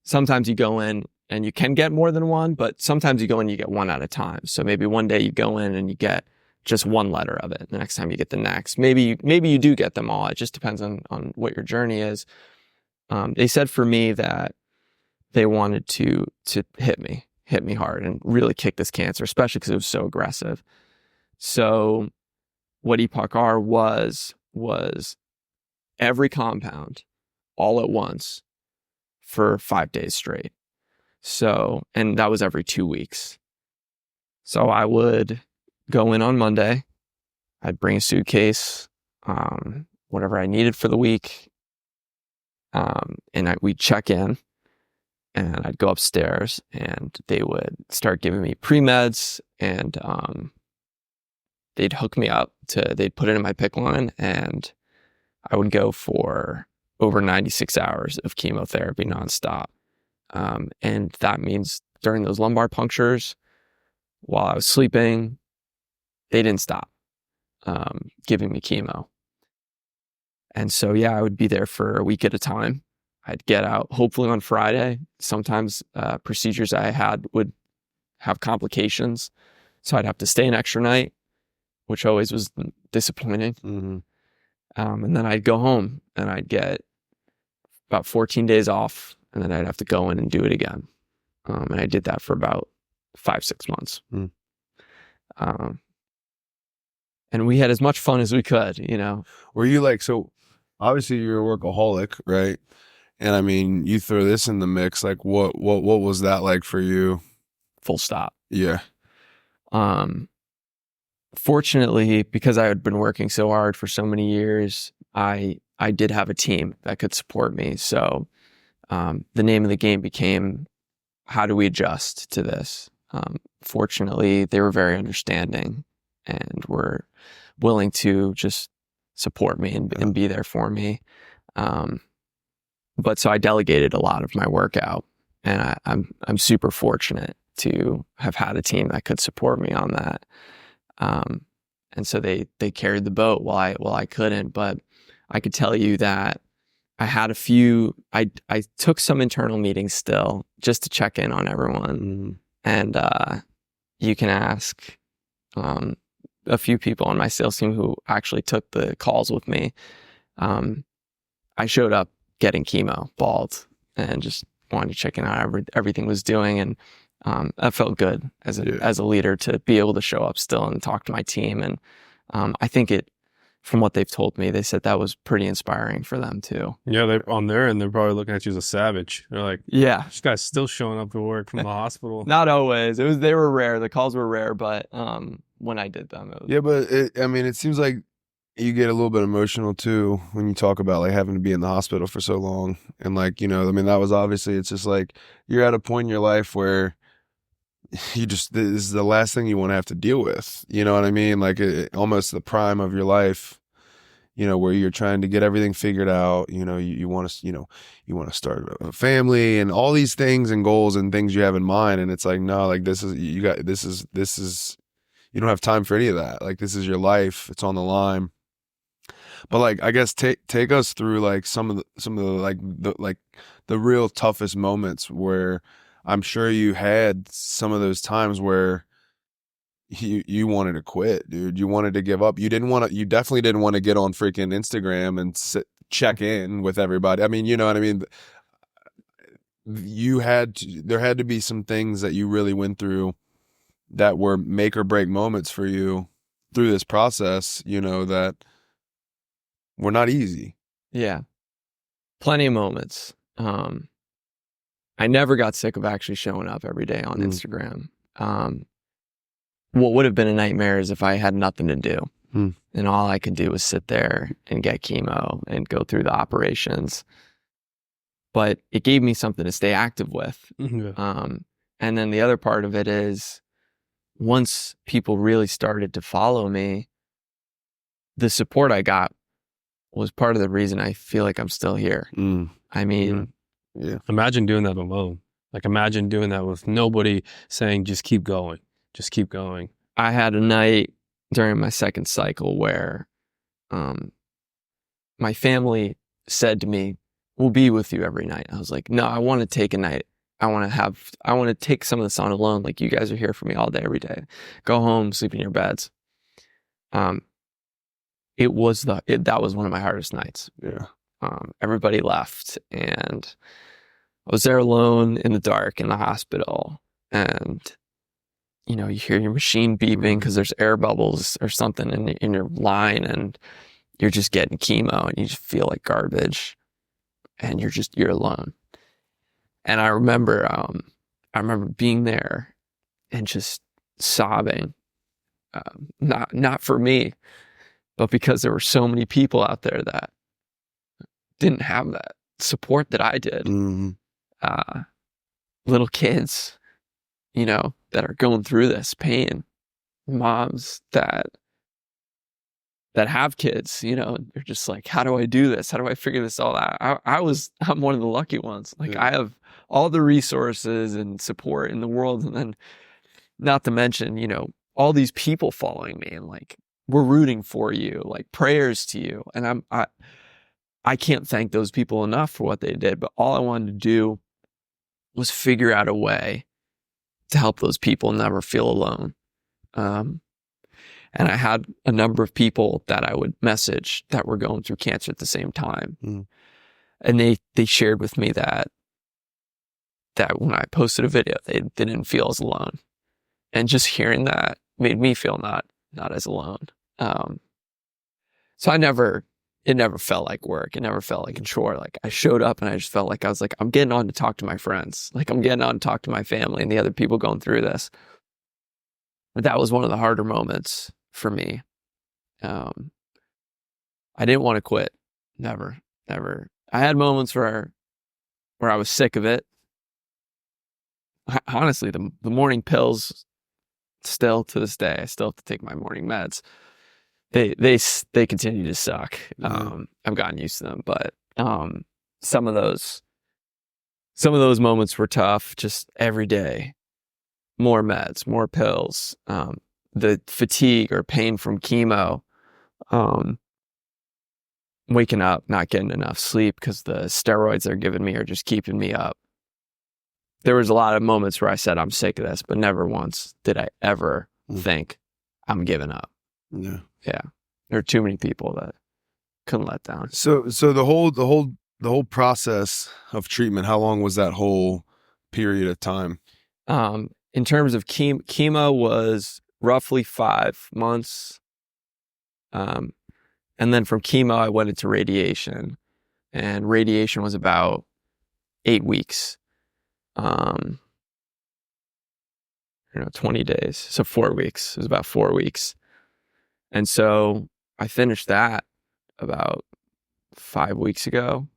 Sometimes you go in and you can get more than one, but sometimes you go in and you get one at a time. So maybe one day you go in and you get just one letter of it. The next time you get the next. Maybe you do get them all. It just depends on what your journey is. They said for me that they wanted to hit me hard and really kick this cancer, especially because it was so aggressive. So what Epoch R was every compound all at once for 5 days straight. So, and that was every 2 weeks. So I would go in on Monday. I'd bring a suitcase, whatever I needed for the week. And we'd check in, and I'd go upstairs and they would start giving me pre-meds, and they'd hook me up they'd put it in my PICC line, and I would go for over 96 hours of chemotherapy nonstop. And that means during those lumbar punctures, while I was sleeping, they didn't stop giving me chemo. And so, yeah, I would be there for a week at a time. I'd get out hopefully on Friday. Sometimes procedures I had would have complications, so I'd have to stay an extra night, which always was disappointing. Mm-hmm. And then I'd go home and I'd get about 14 days off, and then I'd have to go in and do it again. And I did that for about 5-6 months. Mm. And we had as much fun as we could, you know. Were you like, so obviously you're a workaholic, right? And I mean, you throw this in the mix, like what was that like for you? Full stop. Yeah. Fortunately, because I had been working so hard for so many years, I did have a team that could support me. So the name of the game became, how do we adjust to this? Fortunately, they were very understanding and were willing to just support me and be there for me. But so I delegated a lot of my workout, and I'm super fortunate to have had a team that could support me on that. And so they carried the boat while I couldn't. But I could tell you that I had I took some internal meetings still just to check in on everyone. And you can ask a few people on my sales team who actually took the calls with me. I showed up getting chemo, bald, and just wanted to check in on how everything was doing. And that felt good as a leader to be able to show up still and talk to my team. And I think from what they've told me, they said that was pretty inspiring for them too. Yeah, they're on there and they're probably looking at you as a savage. They're like, yeah, this guy's still showing up to work from the hospital. Not always. They were rare. The calls were rare, but when I did them, it was... Yeah, but it seems like you get a little bit emotional too when you talk about like having to be in the hospital for so long. And like, you know, I mean, that was obviously, it's just like you're at a point in your life where this is the last thing you want to have to deal with. You know what I mean? Like almost the prime of your life, you know, where you're trying to get everything figured out. You know, you want to start a family and all these things and goals and things you have in mind. And it's like, no, like this is, you don't have time for any of that. Like this is your life. It's on the line. But like, I guess take us through like some of the real toughest moments where I'm sure you had some of those times where you wanted to quit, dude. You wanted to give up. You definitely didn't want to get on freaking Instagram and check in with everybody. I mean, you know what I mean? There had to be some things that you really went through that were make or break moments for you through this process, you know, that were not easy. Yeah. Plenty of moments. I never got sick of actually showing up every day on Instagram. What would have been a nightmare is if I had nothing to do and all I could do was sit there and get chemo and go through the operations. But it gave me something to stay active with. Yeah. And then the other part of it is once people really started to follow me, the support I got was part of the reason I feel like I'm still here. I mean, yeah. Imagine doing that alone. Like imagine doing that with nobody saying, just keep going, just keep going. I had a night during my second cycle where my family said to me, we'll be with you every night. I was like, no, I want to take a night. I want to take some of this on alone. Like, you guys are here for me all day, every day. Go home, sleep in your beds. That was one of my hardest nights. Yeah. Everybody left and I was there alone in the dark in the hospital, and you know, you hear your machine beeping because there's air bubbles or something in your line, and you're just getting chemo and you just feel like garbage, and you're alone. And I remember being there and just sobbing, not for me, but because there were so many people out there that didn't have that support that I did. Mm-hmm. Little kids, you know, that are going through this pain, moms that have kids, you know, they're just like, how do I do this? How do I figure this all out? I'm one of the lucky ones. Like, Yeah. I have all the resources and support in the world. And then not to mention, you know, all these people following me and like, we're rooting for you, like prayers to you. And I can't thank those people enough for what they did, but all I wanted to do was figure out a way to help those people never feel alone. And I had a number of people that I would message that were going through cancer at the same time. Mm. And they shared with me that when I posted a video, they didn't feel as alone. And just hearing that made me feel not as alone. So it never felt like work. It never felt like a chore. Like, I showed up and I just felt like I was like, I'm getting on to talk to my friends. Like, I'm getting on to talk to my family and the other people going through this. But that was one of the harder moments for me. I didn't want to quit. Never. I had moments where I was sick of it. Honestly, the morning pills, still to this day, I still have to take my morning meds. They continue to suck. I've gotten used to them, but some of those moments were tough. Just every day, more meds, more pills, the fatigue or pain from chemo, waking up, not getting enough sleep because the steroids they're giving me are just keeping me up. There was a lot of moments where I said, I'm sick of this, but never once did I ever think I'm giving up. Yeah. Yeah. There are too many people that couldn't let down. So the whole process of treatment, how long was that whole period of time? In terms of chemo was roughly 5 months. And then from chemo, I went into radiation, and radiation was about 8 weeks. 20 days. So 4 weeks. It was about 4 weeks. And so I finished that about 5 weeks ago.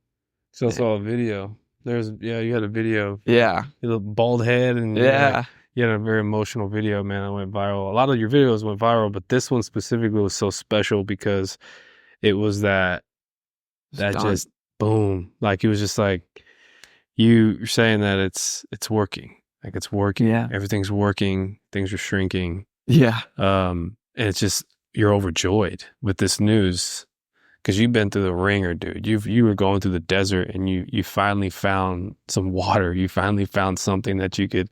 So I saw a video. You had a video. Yeah. You had a bald head and Yeah. you had a very emotional video, man, that went viral. A lot of your videos went viral, but this one specifically was so special because it was that just boom. Like, it was just like you're saying that it's working. Like, it's working. Yeah. Everything's working. Things are shrinking. Yeah. And it's just, you're overjoyed with this news because you've been through the ringer, dude. You were going through the desert and you finally found some water. You finally found something that you could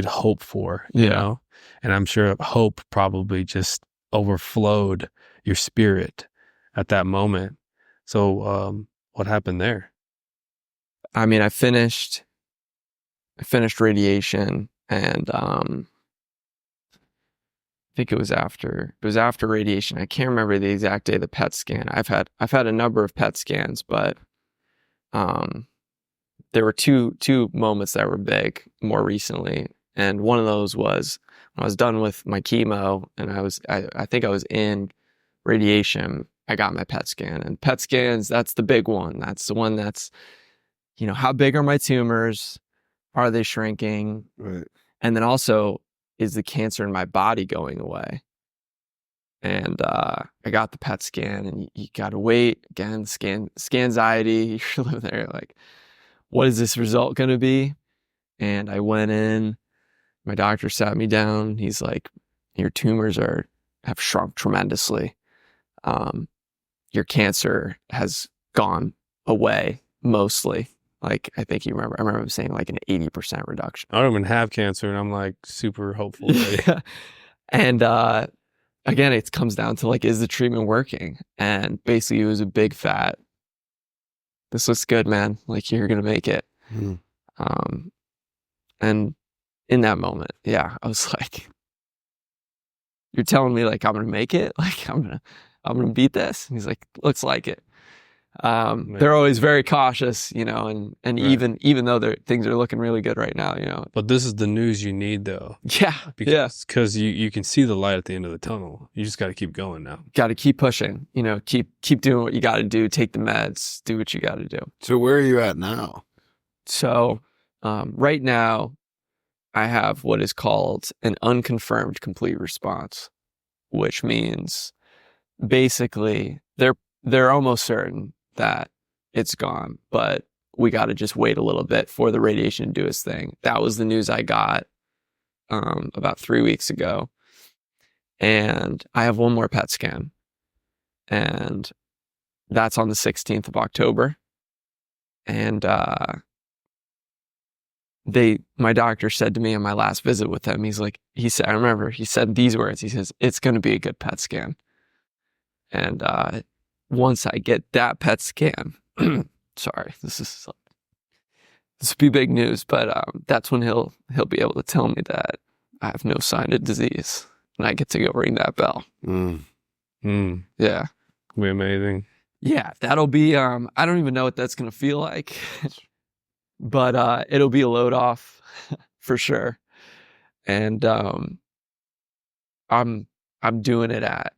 hope for, you know? And I'm sure hope probably just overflowed your spirit at that moment. So, what happened there? I mean, I finished radiation, and I think it was after radiation. I can't remember the exact day of the PET scan. I've had a number of PET scans, but there were two moments that were big more recently, and one of those was when I was done with my chemo, and I think I was in radiation. I got my PET scan, and PET scans, that's the big one. That's the one that's, you know, how big are my tumors? Are they shrinking? Right. And then also, is the cancer in my body going away? And I got the PET scan, and you got to wait again. Scan anxiety. You're living there like, what is this result going to be? And I went in, my doctor sat me down. He's like, your tumors have shrunk tremendously. Your cancer has gone away mostly. Like, I think I remember him saying like an 80% reduction. I don't even have cancer, and I'm like super hopeful. Yeah. And again, it comes down to like, is the treatment working? And basically, it was a big fat, this looks good, man. Like, you're gonna make it. And in that moment, yeah, I was like, you're telling me like I'm gonna make it? Like I'm gonna beat this? And he's like, looks like it. They're always very cautious, you know, and Right. even though things are looking really good right now, you know. But this is the news you need, though. Yeah, Because you can see the light at the end of the tunnel. You just got to keep going now. got to keep pushing, you know, keep doing what you got to do, take the meds, do what you got to do. So where are you at now? So right now, I have what is called an unconfirmed complete response, which means basically they're almost certain that it's gone, but we got to just wait a little bit for the radiation to do its thing. That was the news I got about 3 weeks ago. And I have one more PET scan, and that's on the 16th of October. And my doctor said to me on my last visit with him, I remember he said these words. He says, it's going to be a good PET scan. And once I get that PET scan, sorry, this will be big news, but that's when he'll be able to tell me that I have no sign of disease, and I get to go ring that bell. Yeah, Be amazing. yeah, that'll be. I don't even know what that's gonna feel like, but it'll be a load off for sure. And I'm doing it at.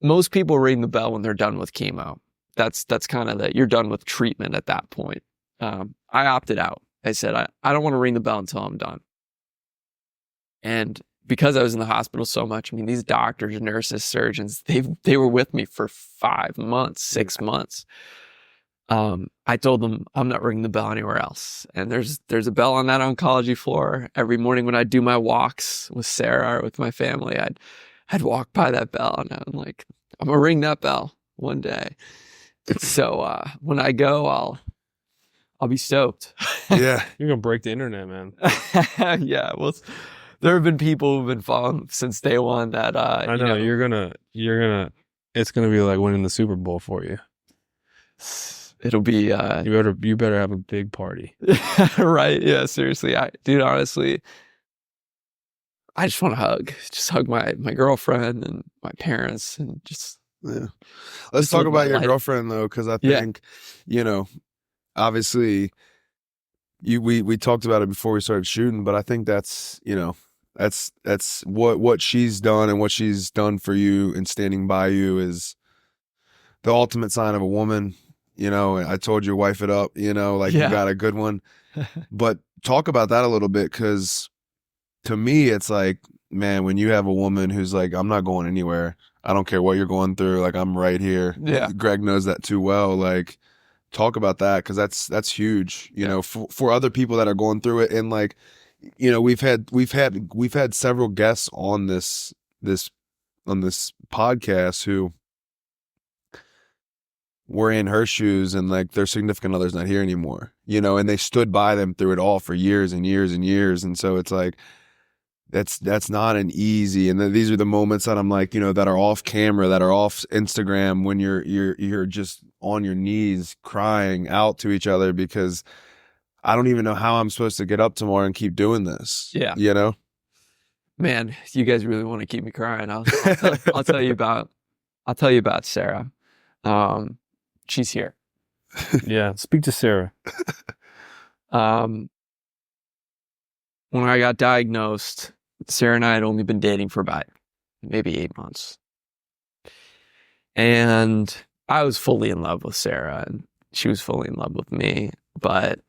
Most people ring the bell when they're done with chemo. That's kind of you're done with treatment at that point. I opted out. I said, I don't want to ring the bell until I'm done. And because I was in the hospital so much, I mean, these doctors, nurses, surgeons, they were with me for 5 months, 6 months. I told them I'm not ringing the bell anywhere else. And there's a bell on that oncology floor. Every morning when I do my walks with Sarah or with my family, I'd walk by that bell, and I'm like, I'm gonna ring that bell one day. So when I go, I'll be stoked. Yeah. You're gonna break the internet, man. Yeah, well, there have been people who've been following since day one that I know, you're gonna. It's gonna be like winning the Super Bowl for you. It'll be You better have a big party. right. Yeah, seriously, dude, honestly, I just want to hug my girlfriend and my parents, and just Yeah. Let's Just talk live my about your life. girlfriend though, because I Yeah. think, you know, obviously we talked about it before we started shooting, but I think that's, you know, that's what she's done, and what she's done for you and standing by you is the ultimate sign of a woman. You know, I told you, wife it up, you know, like Yeah. you got a good one. But talk about that a little bit, because to me, it's like, man, when you have a woman who's like, I'm not going anywhere. I don't care what you're going through. Like, I'm right here. Yeah. Greg knows that too well. Like, talk about that, because that's huge, you know, for other people that are going through it. And like, you know, we've had several guests on this podcast who were in her shoes, and like their significant other's not here anymore, you know, and they stood by them through it all for years and years and years. And so it's like, that's not an easy, and these are the moments that I'm like, you know, that are off camera, that are off Instagram, when you're just on your knees crying out to each other, because I don't even know how I'm supposed to get up tomorrow and keep doing this. Yeah. You know? Man, you guys really want to keep me crying. I'll tell you about Sarah. She's here. Yeah, speak to Sarah. When I got diagnosed, Sarah and I had only been dating for about maybe 8 months. And I was fully in love with Sarah, and she was fully in love with me, but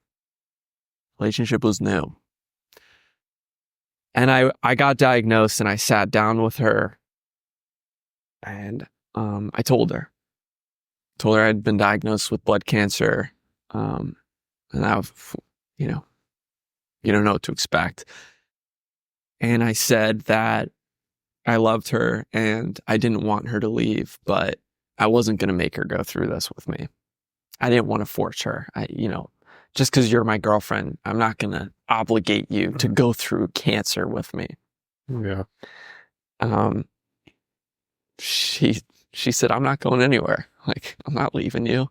relationship was new. And I got diagnosed, and I sat down with her, and I told her I'd been diagnosed with blood cancer. And I, you know, You don't know what to expect. And I said that I loved her and I didn't want her to leave, but I wasn't going to make her go through this with me. I didn't want to force her. Just because you're my girlfriend, I'm not going to obligate you to go through cancer with me. Yeah. She said, I'm not going anywhere. Like, I'm not leaving you.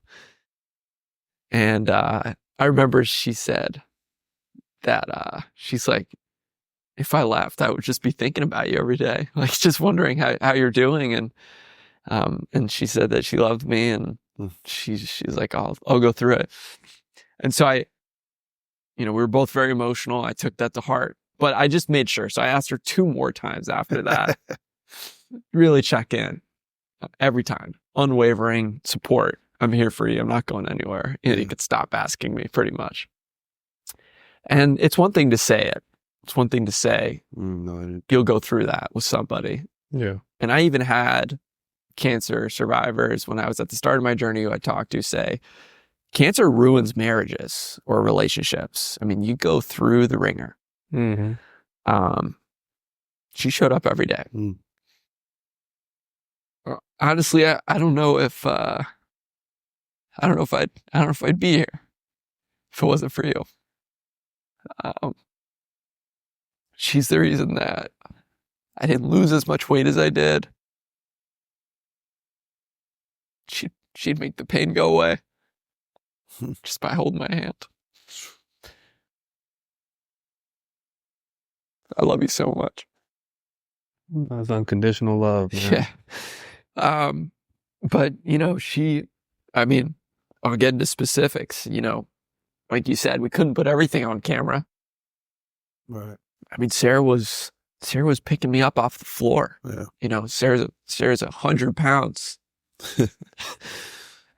And I remember she said that she's like, if I left, I would just be thinking about you every day, like just wondering how you're doing. And she said that she loved me, and she's like, I'll go through it. And so we were both very emotional. I took that to heart, but I just made sure. So I asked her 2 more times after that, really check in every time, unwavering support. I'm here for you. I'm not going anywhere. You could stop asking me, pretty much. And it's one thing to say it. It's one thing to say, you'll go through that with somebody. Yeah. And I even had cancer survivors when I was at the start of my journey who I talked to say, cancer ruins marriages or relationships. I mean, you go through the ringer. Mm-hmm. She showed up every day. Honestly, I don't know if I'd be here if it wasn't for you. She's the reason that I didn't lose as much weight as I did. She'd make the pain go away just by holding my hand. I love you so much. That's unconditional love, man. Yeah. But I'll get into specifics, like you said, we couldn't put everything on camera. Right. I mean, Sarah was picking me up off the floor. Yeah. Sarah's 100 pounds.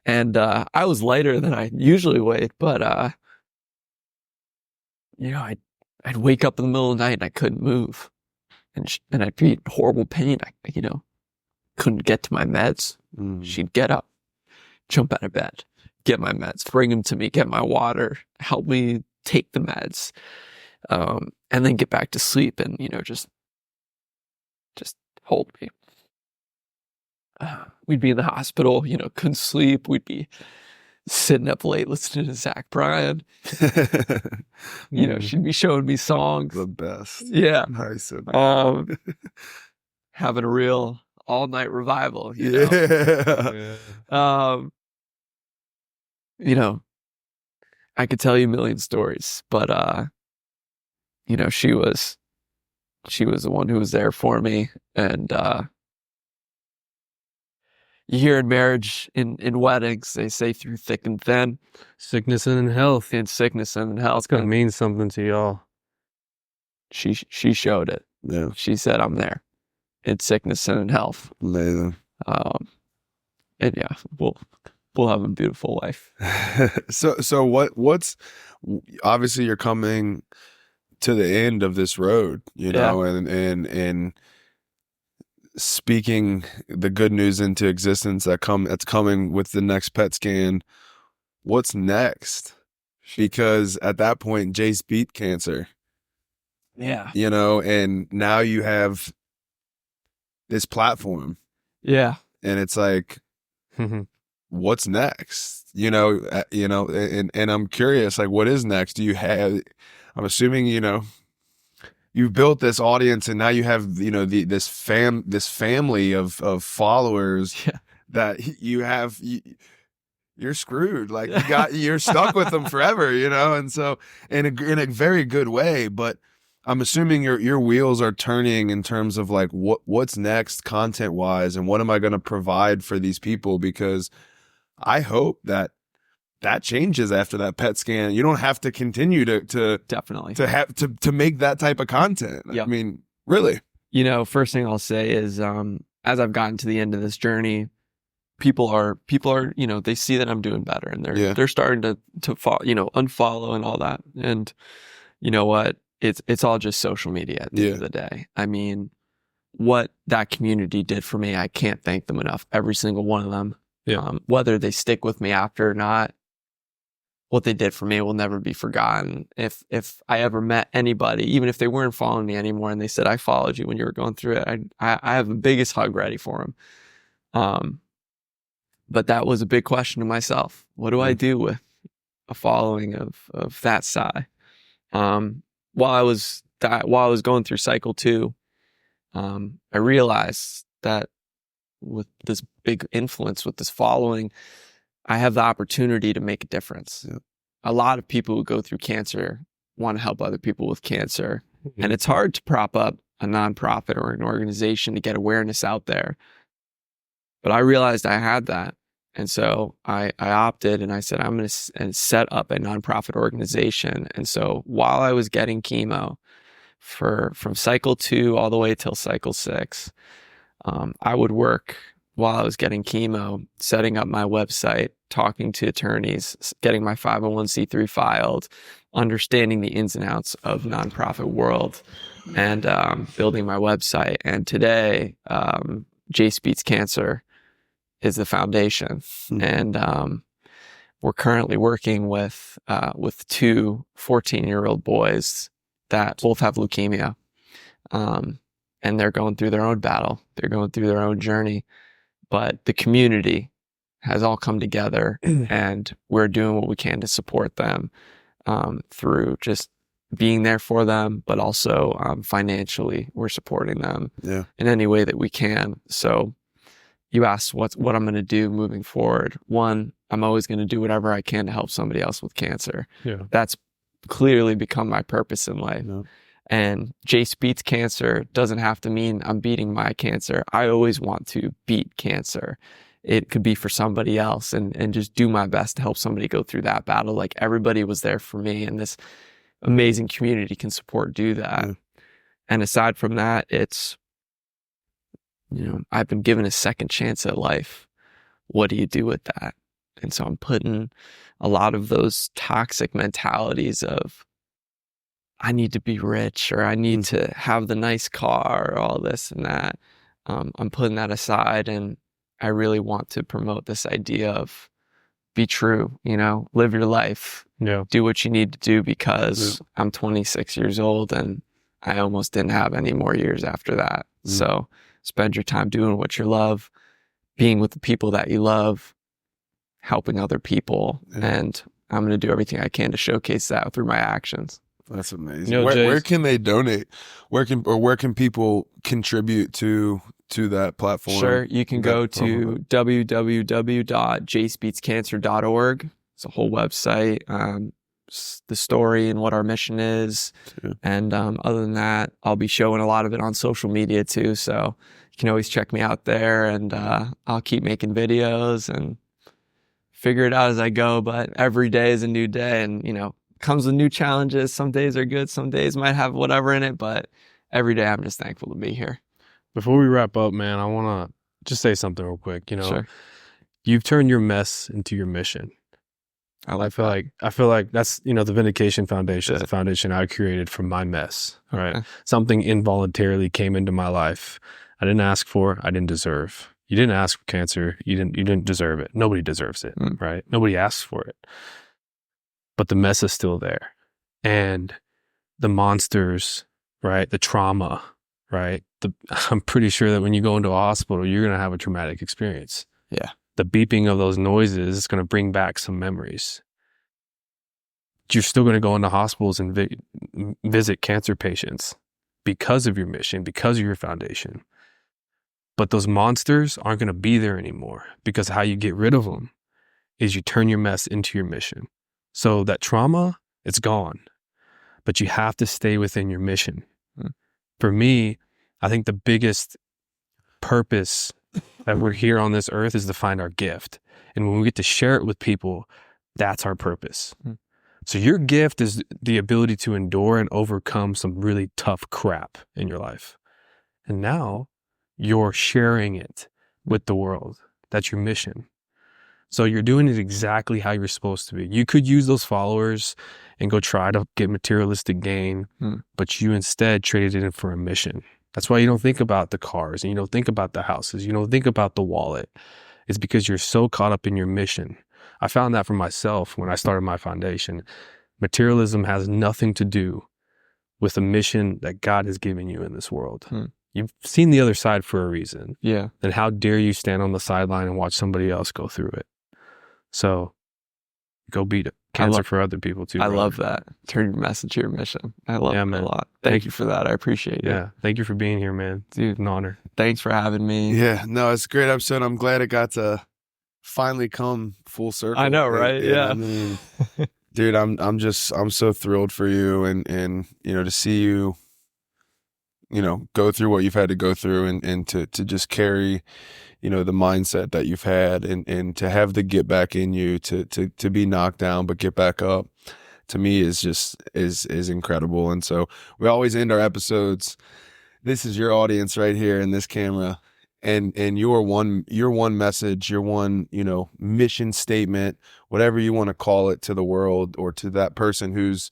And I was lighter than I usually weighed, but I'd wake up in the middle of the night and I couldn't move, and I'd be in horrible pain. I couldn't get to my meds. She'd get up, jump out of bed, get my meds, bring them to me, get my water, help me take the meds, and then get back to sleep, and just hold me. We'd be in the hospital, couldn't sleep. We'd be sitting up late listening to Zach Bryan. She'd be showing me songs. The best. Yeah. Nice. Having a real all-night revival, Yeah. I could tell you a million stories, but she was the one who was there for me. And you hear in marriage, in weddings, they say through thick and thin. Sickness and health. In sickness and health. It's going to mean something to y'all. She showed it. Yeah. She said, I'm there in sickness and in health. Amazing. And yeah, we'll have a beautiful life. So what's obviously you're coming to the end of this road, and speaking the good news into existence that's coming with the next PET scan. What's next? Because at that point, Jace beat cancer. Yeah. And now you have this platform. Yeah. And it's like, what's next? And I'm curious, like, what is next? I'm assuming, you've built this audience, and now you have, this family of followers. Yeah. That you have. You're screwed. Like, you're stuck with them forever, and so in a very good way. But I'm assuming your wheels are turning in terms of like what's next content wise, and what am I going to provide for these people? Because I hope that changes after that PET scan. You don't have to continue to definitely to make that type of content. Yep. I mean, really. First thing I'll say is, as I've gotten to the end of this journey, people are, they see that I'm doing better, and they're starting to follow, unfollow and all that. And you know what? It's all just social media at the end of the day. I mean, what that community did for me, I can't thank them enough. Every single one of them. Yeah. Whether they stick with me after or not, what they did for me will never be forgotten. If I ever met anybody, even if they weren't following me anymore, and they said, I followed you when you were going through it, I have the biggest hug ready for them. But that was a big question to myself. What do I do with a following of that size? While I was going through cycle 2, I realized that with this big influence, with this following, I have the opportunity to make a difference. Yeah. A lot of people who go through cancer want to help other people with cancer. And it's hard to prop up a nonprofit or an organization to get awareness out there. But I realized I had that. And so I opted, and I said, I'm going to set up a nonprofit organization. And so while I was getting chemo from cycle 2 all the way till cycle 6, I would work while I was getting chemo, setting up my website, talking to attorneys, getting my 501c3 filed, understanding the ins and outs of nonprofit world, and building my website. And today, Jace Beats Cancer is the foundation. And we're currently working with 2 14-year-old boys that both have leukemia. And they're going through their own battle. They're going through their own journey. But the community has all come together, and we're doing what we can to support them through just being there for them, but also financially, we're supporting them in any way that we can. So you asked what I'm going to do moving forward. One, I'm always going to do whatever I can to help somebody else with cancer. Yeah. That's clearly become my purpose in life. Yeah. And Jace Beats Cancer doesn't have to mean I'm beating my cancer. I always want to beat cancer. It could be for somebody else, and just do my best to help somebody go through that battle. Like everybody was there for me, and this amazing community can do that. Yeah. And aside from that, it's, I've been given a second chance at life. What do you do with that? And so I'm putting a lot of those toxic mentalities of, I need to be rich, or I need to have the nice car, or all this and that. I'm putting that aside, and I really want to promote this idea of be true, live your life, do what you need to do, because I'm 26 years old and I almost didn't have any more years after that. So spend your time doing what you love, being with the people that you love, helping other people. And I'm going to do everything I can to showcase that through my actions. That's amazing. Where can they donate? Where can people contribute to that platform? Sure. You can go to www.jacebeatscancer.org. It's a whole website, the story and what our mission is. Yeah. And other than that, I'll be showing a lot of it on social media too. So you can always check me out there, and I'll keep making videos and figure it out as I go. But every day is a new day, and comes with new challenges. Some days are good, some days might have whatever in it, but every day I'm just thankful to be here. Before we wrap up, man, I want to just say something real quick. Sure. You've turned your mess into your mission. I feel like that's, the Vindication Foundation is a foundation I created from my mess. All right. Something involuntarily came into my life. I didn't ask for, I didn't deserve. You didn't ask for cancer. You didn't deserve it. Nobody deserves it. Right. Nobody asks for it. But the mess is still there. And the monsters, right? The trauma, right? I'm pretty sure that when you go into a hospital, you're going to have a traumatic experience. Yeah. The beeping of those noises is going to bring back some memories. You're still going to go into hospitals and visit cancer patients because of your mission, because of your foundation. But those monsters aren't going to be there anymore, because how you get rid of them is you turn your mess into your mission. So that trauma, it's gone, but you have to stay within your mission. For me, I think the biggest purpose that we're here on this earth is to find our gift. And when we get to share it with people, that's our purpose. So your gift is the ability to endure and overcome some really tough crap in your life. And now you're sharing it with the world. That's your mission. So you're doing it exactly how you're supposed to be. You could use those followers and go try to get materialistic gain, but you instead traded it in for a mission. That's why you don't think about the cars, and you don't think about the houses. You don't think about the wallet. It's because you're so caught up in your mission I found that for myself when I started my foundation. Materialism has nothing to do with the mission that God has given you in this world. You've seen the other side for a reason. Yeah. And how dare you stand on the sideline and watch somebody else go through it? So go beat it. Cancer for other people too. I brother. love that. Turn your message to your mission. I love it man. a lot. Thank you for that. I appreciate it. Yeah. Thank you for being here, man. Dude, An honor. thanks for having me. Yeah, no, it's a great episode. I'm glad it got to finally come full circle. I know, right? Yeah. I mean, dude, I'm so thrilled for you, and you know, to see you, you know, go through what you've had to go through, and to just carry, you know, the mindset that you've had, and to have the get back in you, to be knocked down but get back up, to me is just is incredible. And so we always end our episodes. This is your audience right here in this camera, and your one message, your one, you know, mission statement, whatever you want to call it, to the world, or to that person who's,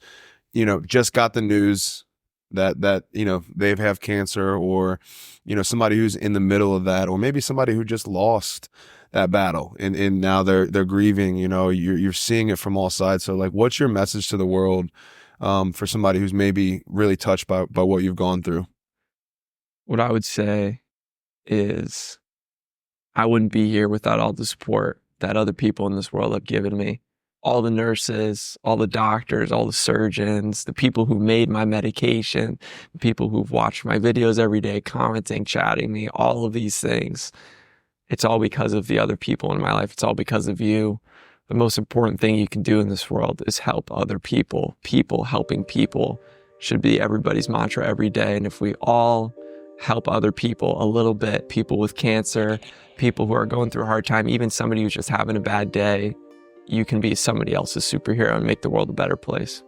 you know, just got the news that you know they have cancer, or, you know, somebody who's in the middle of that, or maybe somebody who just lost that battle and now they're grieving. You know, you're seeing it from all sides. So like, what's your message to the world, for somebody who's maybe really touched by what you've gone through? What I would say is I wouldn't be here without all the support that other people in this world have given me. All the nurses, all the doctors, all the surgeons, the people who made my medication, the people who've watched my videos every day, commenting, chatting me, all of these things. It's all because of the other people in my life. It's all because of you. The most important thing you can do in this world is help other people. People helping people should be everybody's mantra every day. And if we all help other people a little bit, people with cancer, people who are going through a hard time, even somebody who's just having a bad day, you can be somebody else's superhero and make the world a better place.